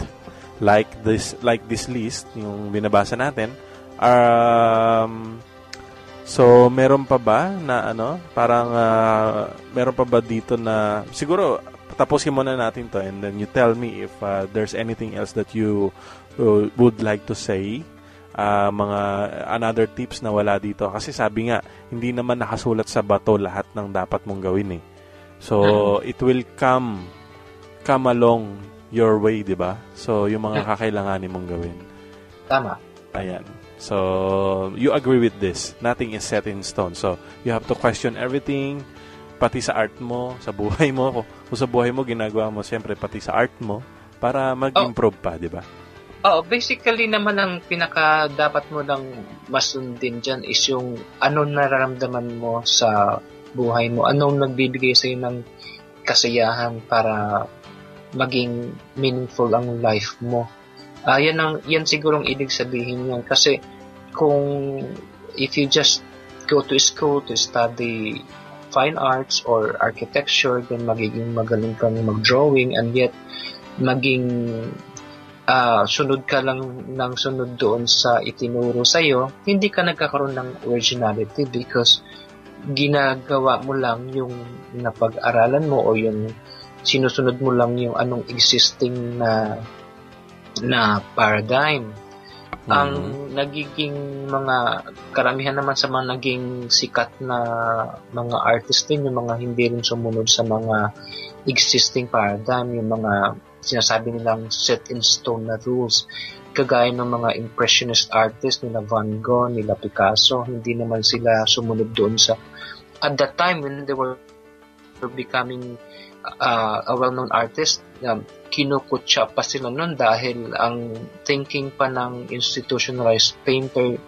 Like this list, yung binabasa natin. So, meron pa ba na parang meron pa ba dito na, siguro, tapusin muna natin to and then you tell me if there's anything else that you would like to say. Mga another tips na wala dito kasi sabi nga hindi naman nakasulat sa bato lahat ng dapat mong gawin so it will come along your way, di ba? So yung mga kakailanganin mong gawin, tama. Ayan, so you agree with this, nothing is set in stone, so you have to question everything, pati sa art mo, sa buhay mo, kung sa buhay mo ginagawa mo, siyempre pati sa art mo para mag-improve pa, di ba? Basically naman ang pinaka dapat mo lang masundin dyan is yung anong nararamdaman mo sa buhay mo, anong nagbibigay sa'yo ng kasiyahan para maging meaningful ang life mo. Yan sigurong ibig sabihin yan kasi if you just go to school to study fine arts or architecture, then magiging magaling kang mag-drawing and yet maging sunod ka lang ng sunod doon sa itinuro sa'yo, hindi ka nagkakaroon ng originality because ginagawa mo lang yung napag-aralan mo o yung sinusunod mo lang yung anong existing na paradigm. Ang nagiging mga karamihan naman sa mga naging sikat na mga artist din, yung mga hindi rin sumunod sa mga existing paradigm, yung mga sinasabi nilang set in stone na rules. Kagaya ng mga impressionist artists nila Van Gogh, nila Picasso, hindi naman sila sumunod doon sa at that time when they were becoming a well-known artist, kinukutsa pa sila noon dahil ang thinking pa ng institutionalized painter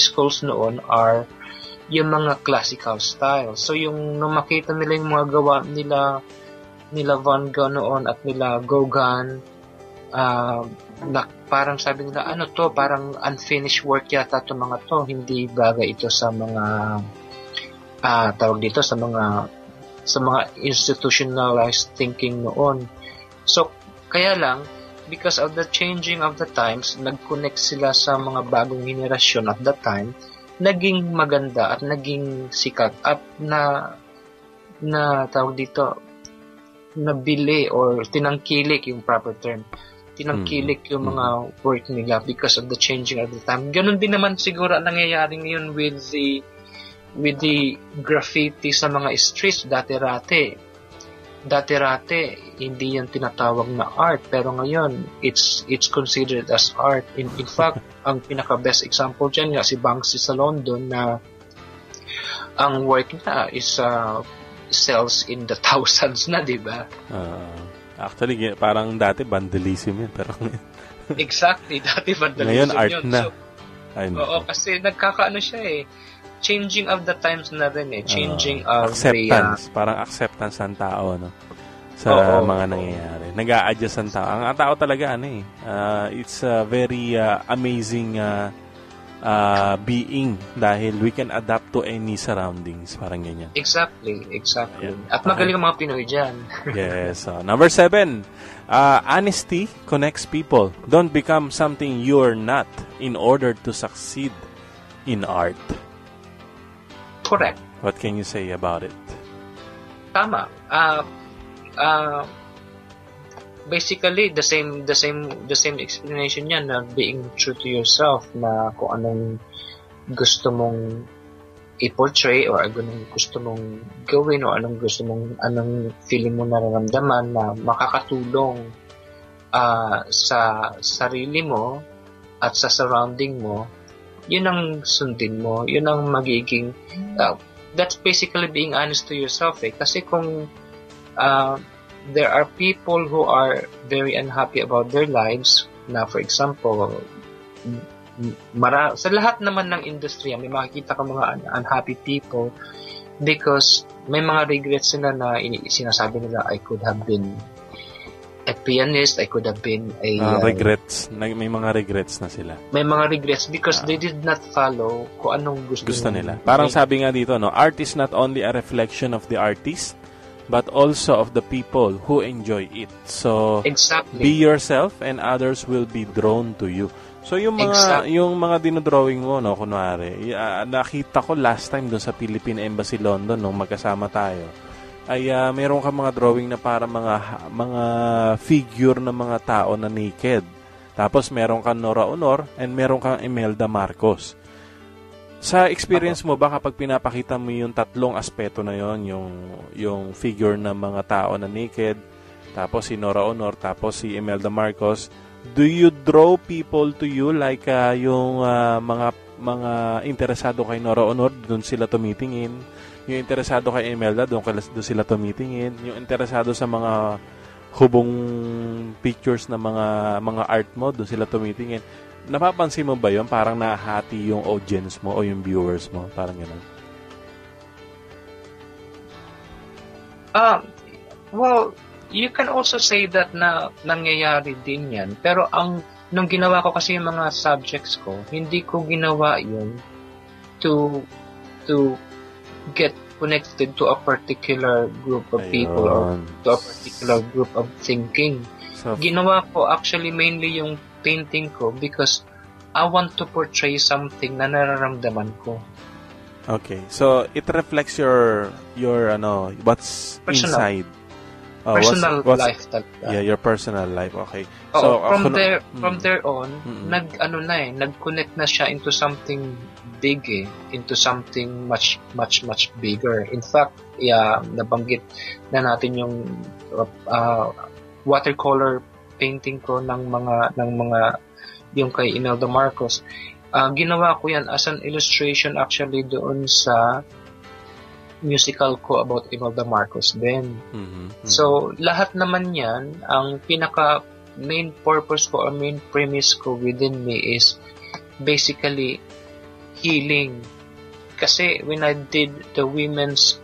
schools noon are yung mga classical style. So yung nung makita nila yung mga gawa nila Van Gogh noon at nila Gauguin, na parang sabi nila, ano to, parang unfinished work yata to mga to, hindi bagay ito sa mga tawag dito sa mga institutionalized thinking noon. So kaya lang, because of the changing of the times, nag-connect sila sa mga bagong henerasyon at that time, naging maganda at naging sikat at na tawag dito, nabili or tinangkilik yung proper term. Tinangkilik yung mga work nila because of the changing of the time. Ganun din naman siguro ang nangyayari ngayon with the graffiti sa mga streets dati-rate hindi yan tinatawag na art, pero ngayon it's considered as art. In fact, ang pinaka best example dyan nga si Banksy sa London, na ang work niya is sells in the thousands na, di ba? Actually, parang dati vandalism yun, pero exactly, dati vandalism ngayon art yun. na. So, oo, kasi nagkakaano siya changing of the times na rin changing of acceptance, parang acceptance ng tao, no, sa mga nangyayari. Nag-a-adjust ang tao. Ang tao talaga it's a very amazing being, dahil we can adapt to any surroundings, parang ganyan. Exactly. Yeah. At magaling ang mga Pinoy dyan. Yes. Number 7, honesty connects people. Don't become something you're not in order to succeed in art. Correct. What can you say about it? Tama. Basically the same explanation niya, na being true to yourself, na kung anong gusto mong i-portray or anong gusto mong gawin o anong feeling mo nararamdaman na makakatulong sa sarili mo at sa surrounding mo, yun ang sundin mo, yun ang magiging that's basically being honest to yourself kasi kung there are people who are very unhappy about their lives, na for example sa lahat naman ng industriya may makikita ka mga unhappy people because may mga regrets sila na sinasabi nila, I could have been a pianist, I could have been a regrets. May mga regrets na sila. May mga regrets because they did not follow kung anong gusto nila. Parang sabi nga dito, no, art is not only a reflection of the artist, but also of the people who enjoy it. So, exactly. Be yourself and others will be drawn to you. So, yung mga dinodrawing mo, no, kunwari, nakita ko last time doon sa Philippine Embassy London, nung magkasama tayo, ay mayroon ka mga drawing na para mga figure ng mga tao na naked. Tapos meron kang Nora Honor and meron kang Imelda Marcos. Sa experience mo ba kapag pinapakita mo yung tatlong aspeto na yon, yung figure ng mga tao na naked, tapos si Nora Honor, tapos si Imelda Marcos, do you draw people to you like yung mga interesado kay Nora Honor, doon sila tumitingin? Yung interesado kay Imelda, doon sila tumitingin. Yung interesado sa mga hubong pictures na mga art mo, doon sila tumitingin. Napapansin mo ba yun? Parang nahati yung audience mo o yung viewers mo? Parang gano'n. Well, you can also say that na nangyayari din yan. Pero nung ginawa ko kasi yung mga subjects ko, hindi ko ginawa yun to get connected to a particular group of people or to a particular group of thinking. So, ginawa ko actually mainly yung painting ko because I want to portray something na nararamdaman ko. Okay. So, it reflects your what's personal. Inside. Personal life talaga. Yeah, your personal life. Okay. So, from there on, nag-connect na siya into something big into something much bigger. In fact, nabanggit na natin yung watercolor painting ko ng mga yung kay Imelda Marcos. Ginawa ko yan as an illustration actually doon sa musical ko about Imelda Marcos din. So, lahat naman yan, ang pinaka main purpose ko or main premise ko within me is basically healing. Kasi when I did the women's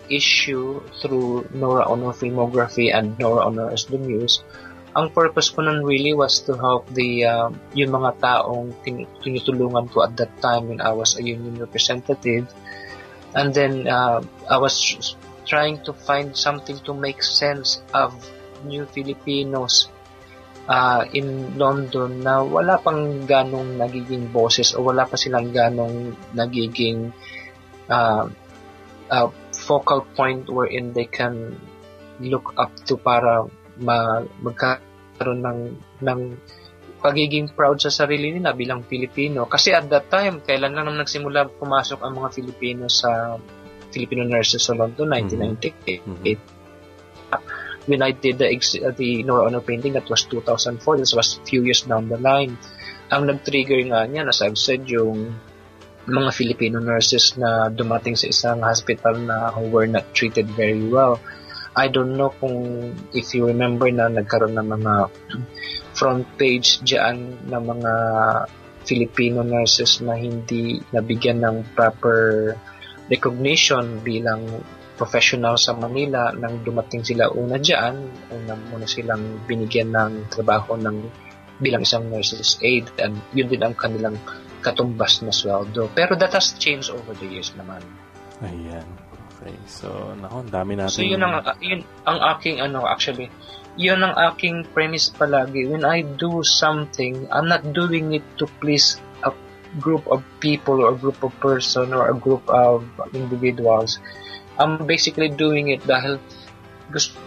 issue through Nora Honor Filmography and Nora Honor as the Muse, ang purpose ko nun really was to help yung mga taong tinutulungan ko at that time when I was a union representative. And then I was trying to find something to make sense of new Filipinos in London na wala pang ganong nagiging boses o wala pa silang ganong nagiging focal point wherein they can look up to para magkaroon ng pagiging proud sa sarili nila bilang Pilipino. Kasi at that time, kailan lang naman nagsimula pumasok ang mga Filipino sa Filipino nurses sa London, 1998. When I did the Nora Honor painting, that was 2004. This was a few years down the line. Ang nag-trigger nga niya, as I've said, yung mga Filipino nurses na dumating sa isang hospital na who were not treated very well. I don't know kung if you remember na nagkaroon ng mga front page diyan ng mga Filipino nurses na hindi nabigyan ng proper recognition bilang professional sa Manila. Nang dumating sila una diyan, muna silang binigyan ng trabaho bilang isang nurses aid, and yun din ang kanilang katumbas na sweldo. Pero that has changed over the years naman. Ayan. Okay. So, ang dami natin. So, yun ang aking actually, yun ang aking premise palagi. When I do something, I'm not doing it to please a group of people or a group of person or a group of individuals. I'm basically doing it dahil gusto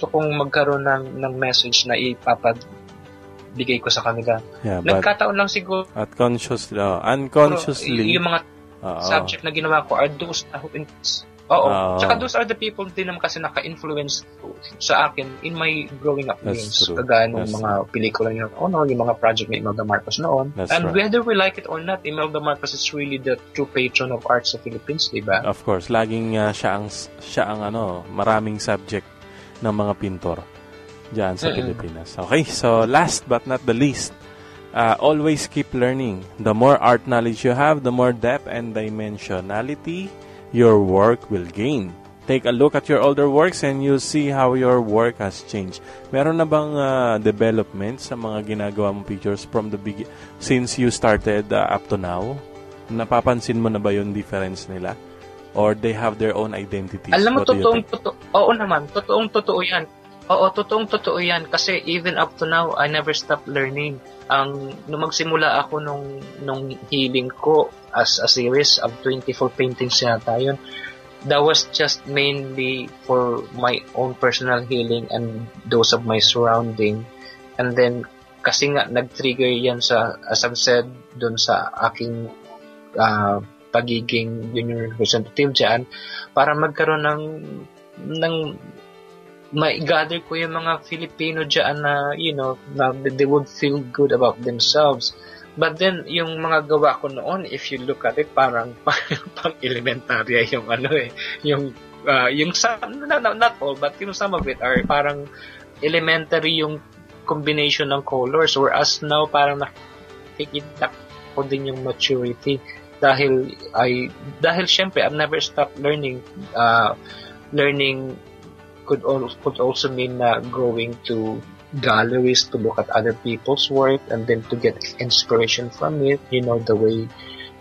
kong magkaroon ng message na ipapagbigay ko sa kanila. Yeah, nagkataon lang siguro at unconsciously yung mga subject na ginawa ko are those tsaka those are the people din naman kasi naka-influence sa akin in my growing up years. Kagaya ng mga pelikula niyo, yung mga project ni Imelda Marcos noon. And whether we like it or not, Imelda Marcos is really the true patron of arts sa Philippines, diba? Of course, laging siya ang maraming subject ng mga pintor diyan sa Pilipinas. Okay, so last but not the least, always keep learning. The more art knowledge you have, the more depth and dimensionality your work will gain. Take a look at your older works and you'll see how your work has changed. Meron na bang development sa mga ginagawa mong pictures from the since you started up to now? Napapansin mo na ba yung difference nila? Or they have their own identities? Alam mo, oo naman. Totoong-totoo yan. Oo, totoong-totoo yan. Kasi even up to now, I never stopped learning. Nung magsimula ako nung healing ko as a series of 24 paintings yata yun, that was just mainly for my own personal healing and those of my surrounding. And then, kasi nga, nag-trigger yan as I've said, dun sa aking pagiging union representative dyan, para magkaroon ng ma-gather ko yung mga Filipino dyan na, na they would feel good about themselves. But then, yung mga gawa ko noon, if you look at it, parang elementarya yung some, not all, but some of it are parang elementary yung combination ng colors, whereas now parang nakikita ko din yung maturity dahil syempre I've never stopped learning. Learning could also mean going to galleries to look at other people's work and then to get inspiration from it, the way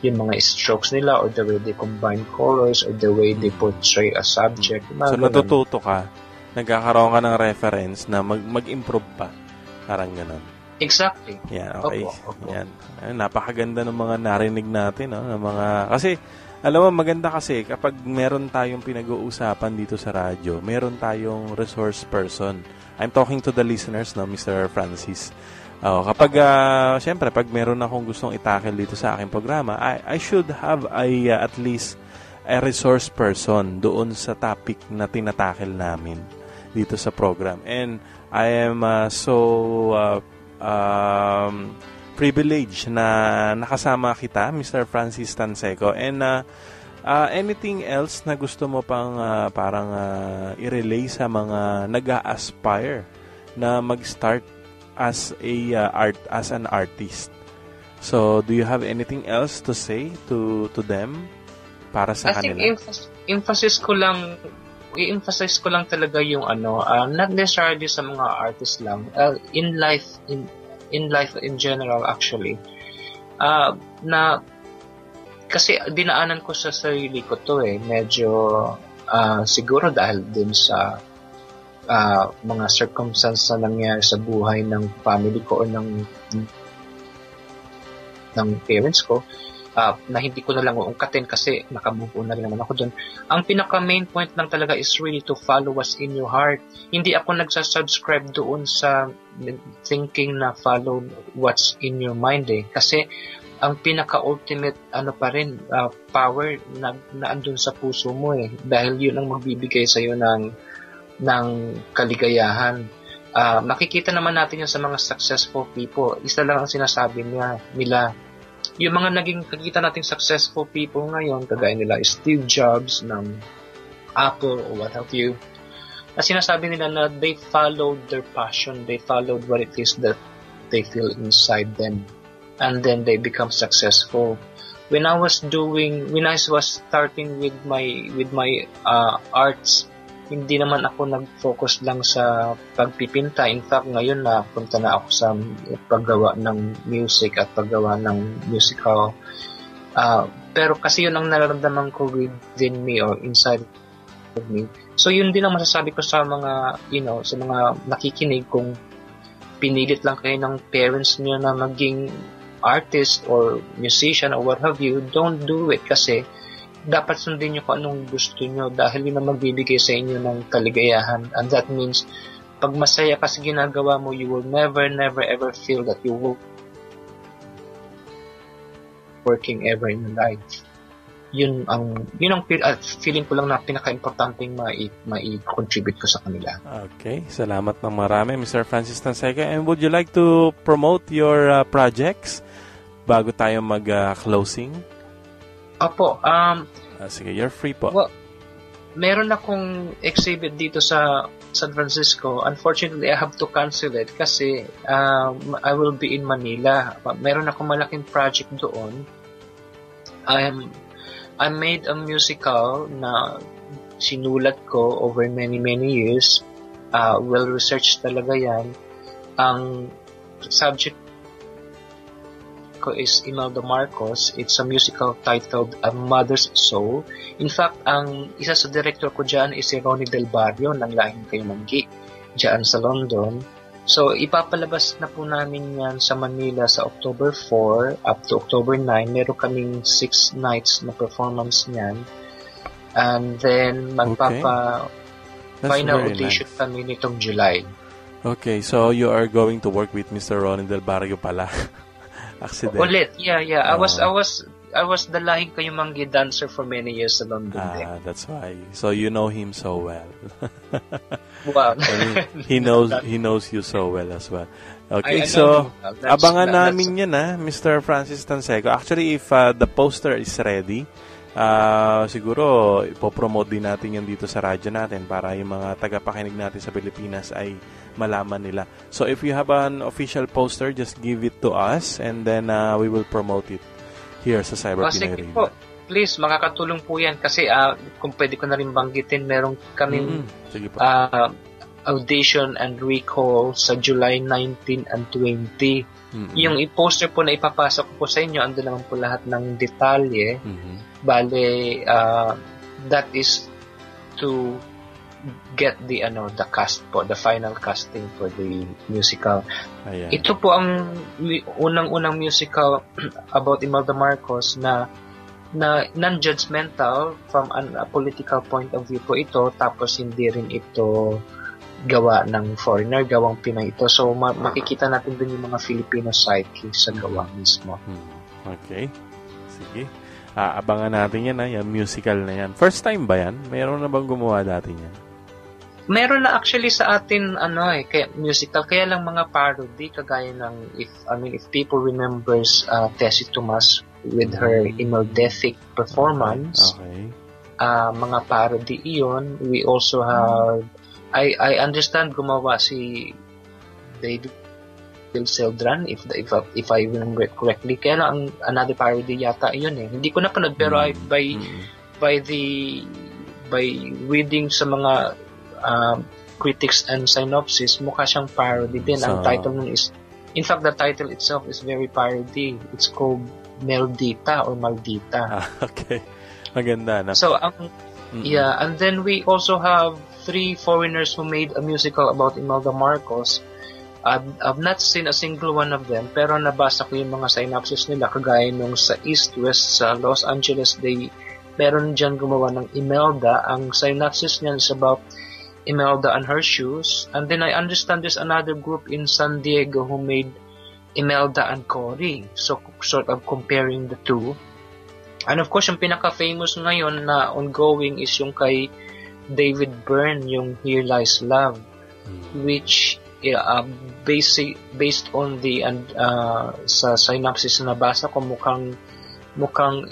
yung mga strokes nila or the way they combine colors or the way they portray a subject. So natututo ka, nagkakaroon ka ng reference na mag-improve pa, parang ganun. Exactly. Yan, okay. Opo. Yan. Napakaganda ng mga narinig natin, ng mga kasi alam mo, maganda kasi kapag meron tayong pinag-uusapan dito sa radyo, meron tayong resource person. I'm talking to the listeners, Mr. Francis. Kapag, syempre, pag meron akong gustong itackle dito sa aking programa, I should have at least a resource person doon sa topic na tinatackle namin dito sa program. And I am privilege na nakasama kita, Mr. Francis Tanseco. And anything else na gusto mo pang i-relay sa mga nag-a-aspire na mag-start as an artist? So, do you have anything else to say to them para sa I think kanila? i-emphasize ko lang talaga yung not necessarily sa mga artists lang, in life in general actually. Na kasi dinaanan ko sa sarili ko to medyo siguro dahil din sa mga circumstances na nangyari sa buhay ng family ko o ng parents ko, na hindi ko na lang uungkatin kasi nakamove on na rin naman ako dun. Ang pinaka main point lang talaga is really to follow what's in your heart. Hindi ako nagsasubscribe doon sa thinking na follow what's in your mind kasi ang pinaka-ultimate pa rin power na andun sa puso mo dahil yun ang magbibigay sa'yo ng kaligayahan. Makikita naman natin yan sa mga successful people. Isa lang ang sinasabi nila. Yung mga nakikita nating successful people ngayon, kagaya nila Steve Jobs ng Apple or what have you, na sinasabi nila na they followed their passion, they followed what it is that they feel inside them, and then they become successful. When I was starting with my arts, hindi naman ako nag-focus lang sa pagpipinta. In fact, ngayon punta na ako sa paggawa ng music at paggawa ng musical. Pero kasi yun ang nararamdaman ko within me or inside of me. So yun din ang masasabi ko sa mga, sa mga nakikinig, kung pinilit lang kayo ng parents niyo na maging artist or musician or what have you, don't do it kasi dapat sundin nyo kung anong gusto nyo dahil yun ang magbibigay sa inyo ng kaligayahan. And that means, pag masaya ka sa ginagawa mo, you will never ever feel that you will working ever in life. Yun ang feeling ko lang na pinaka-importanting mai-contribute ko sa kanila. Okay, salamat ng marami, Mr. Francis Tanseca. And would you like to promote your projects bago tayo mag-closing? Opo. Sige, you're free po. Well, meron akong exhibit dito sa San Francisco. Unfortunately, I have to cancel it kasi I will be in Manila. Meron akong malaking project doon. I made a musical na sinulat ko over many years. Well-researched talaga yan. Ang subject ko is Imelda Marcos. It's a musical titled A Mother's Soul. In fact, ang isa sa director ko dyan is si Ronnie Del Barrio ng Lahing Kayo Manggi dyan sa London. So, ipapalabas na po namin yan sa Manila sa October 4 up to October 9. Meron kaming 6 nights na performance niyan. And then, final audition kami nitong July. Okay, so you are going to work with Mr. Ronnie Del Barrio pala. Accident. Ulit, yeah. I was the Lahing Kayo Manggi dancer for many years sa London. That's why. So you know him so well. Wow. he knows you so well as well. Okay, so abangan namin yan Mr. Francis Tanseca. Actually, if the poster is ready, siguro ipopromote din natin yan dito sa radyo natin para yung mga tagapakinig natin sa Pilipinas ay malaman nila. So if you have an official poster, just give it to us and then we will promote it here sa Cyber Pinoy Radio. Po, please, makakatulong po yan kasi kung pwede ko na rin banggitin, meron kaming audition and recall sa July 19 and 20. Yung poster po na ipapasok po sa inyo, andun naman po lahat ng detalye. Bale, that is to get the cast po, the final casting for the musical. Ayan. Ito po ang unang musical about Imelda Marcos na non-judgmental from a political point of view po ito, tapos hindi rin ito gawa ng foreigner, gawang Pinoy ito. So makikita natin dun yung mga Filipino psyche sa gawa mismo. Okay. Sige. Abangan natin yan yung musical na yan. First time ba yan? Meron na bang gumawa dati yan? Meron na actually sa atin kaya musical, kaya lang mga parody kagaya ng if people remembers Tessie Tomas with her Imeldefic performance. Okay. Mga parody iyon. We also have I understand gumawa si David Sildran, if I remember it correctly. Kaya lang another parody yata yun eh. Hindi ko napanood pero by reading sa mga critics and synopsis, mukha siyang parody din. Ang title nun is, in fact, the title itself is very parody. It's called Maldita or Maldita. Okay. Maganda na. So, yeah, and then we also have 3 foreigners who made a musical about Imelda Marcos. I've not seen a single one of them, pero nabasa ko yung mga synopsis nila, kagaya nung sa East West sa Los Angeles, meron dyan gumawa ng Imelda. Ang synopsis niya is about Imelda and her shoes. And then I understand there's another group in San Diego who made Imelda and Cory. So, sort of comparing the two. And of course, yung pinaka-famous ngayon na ongoing is yung kay David Byrne, yung Here Lies Love, which based on the sa synopsis na nabasa ko, mukhang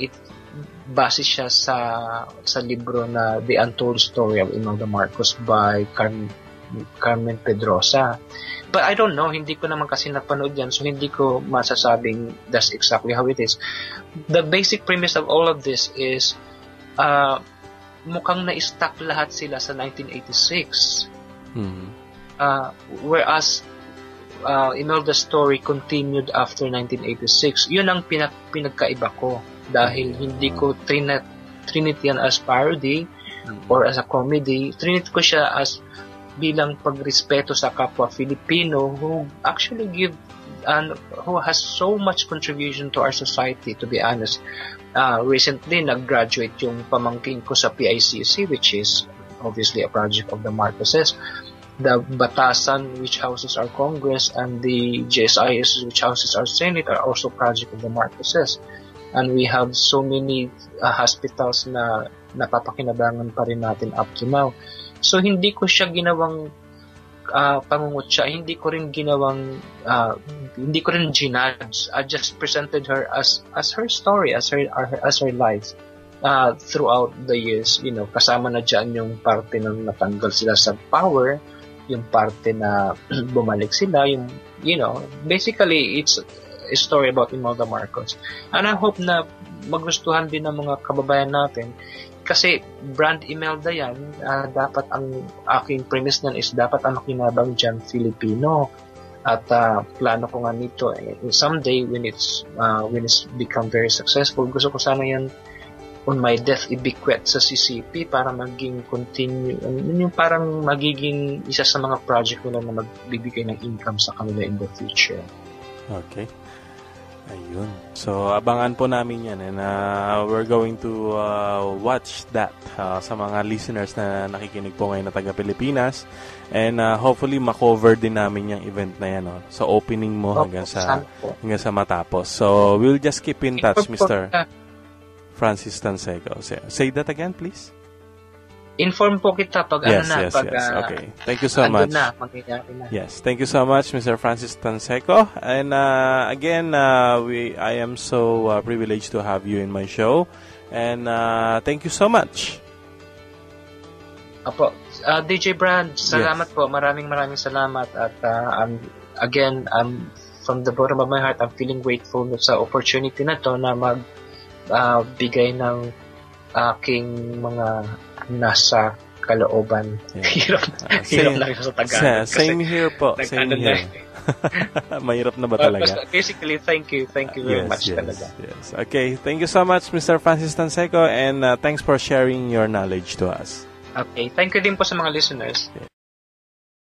base siya sa libro na The Untold Story of Imelda Marcos by Carmen Pedrosa. But I don't know, hindi ko naman kasi napanood yan, so hindi ko masasabing that's exactly how it is. The basic premise of all of this is mukhang na-stuck lahat sila sa 1986. Whereas Imelda's story continued after 1986. Yun ang pinagkaiba ko, dahil hindi ko trinity yan as parody or as a comedy. Trinity ko siya as bilang pagrespeto sa kapwa Filipino who actually give and who has so much contribution to our society, to be honest. Recently, nag-graduate yung pamangkin ko sa PICC, which is obviously a project of the Marcoses. The Batasan, which houses our Congress, and the GSIS, which houses our Senate, are also project of the Marcoses. And we have so many hospitals na napapakinabangan pa rin natin up to now. So, hindi ko siya ginawang pangungutya, hindi ko rin ginudge. I just presented her as her story, as her life throughout the years. You know, kasama na dyan yung parte na natanggal sila sa power, yung parte na bumalik sila, yung, you know, basically it's a story about Imelda Marcos. And I hope na magustuhan din ng mga kababayan natin, kasi brand Imelda yan. Dapat ang aking premise nan is dapat ang makinabang dyan Filipino. At plano ko nga nito, someday when it's become very successful, gusto ko sana yan on my death ibikwet sa CCP para maging continue, yung parang magiging isa sa mga project nila na magbibigay ng income sa kanila in the future. Okay. Ayun. So, abangan po namin yan, and we're going to watch that sa mga listeners na nakikinig po ngayon na taga-Pilipinas, and hopefully makover din namin yung event na yan, no? So, opening mo hanggang sa matapos. So, we'll just keep in touch, Mr. Francis Tanseco. Say that again, please. Inform po kita pag yes. Okay. Thank you so much. Mangyayari na. Yes, thank you so much, Mr. Francis Tanseco. And again, I am so privileged to have you in my show. And thank you so much. Apo, DJ Brand, salamat po. Maraming salamat. At again, from the bottom of my heart, I'm feeling grateful sa opportunity na to na magbigay ng aking mga nasa kalooban. Yeah. Hirap lang sa Tagalog. Same here po. Same here. Mahirap na ba talaga? Basically, thank you very much talaga. Yes. Okay, thank you so much, Mr. Francis Tanseco, and thanks for sharing your knowledge to us. Okay, thank you din po sa mga listeners. Okay.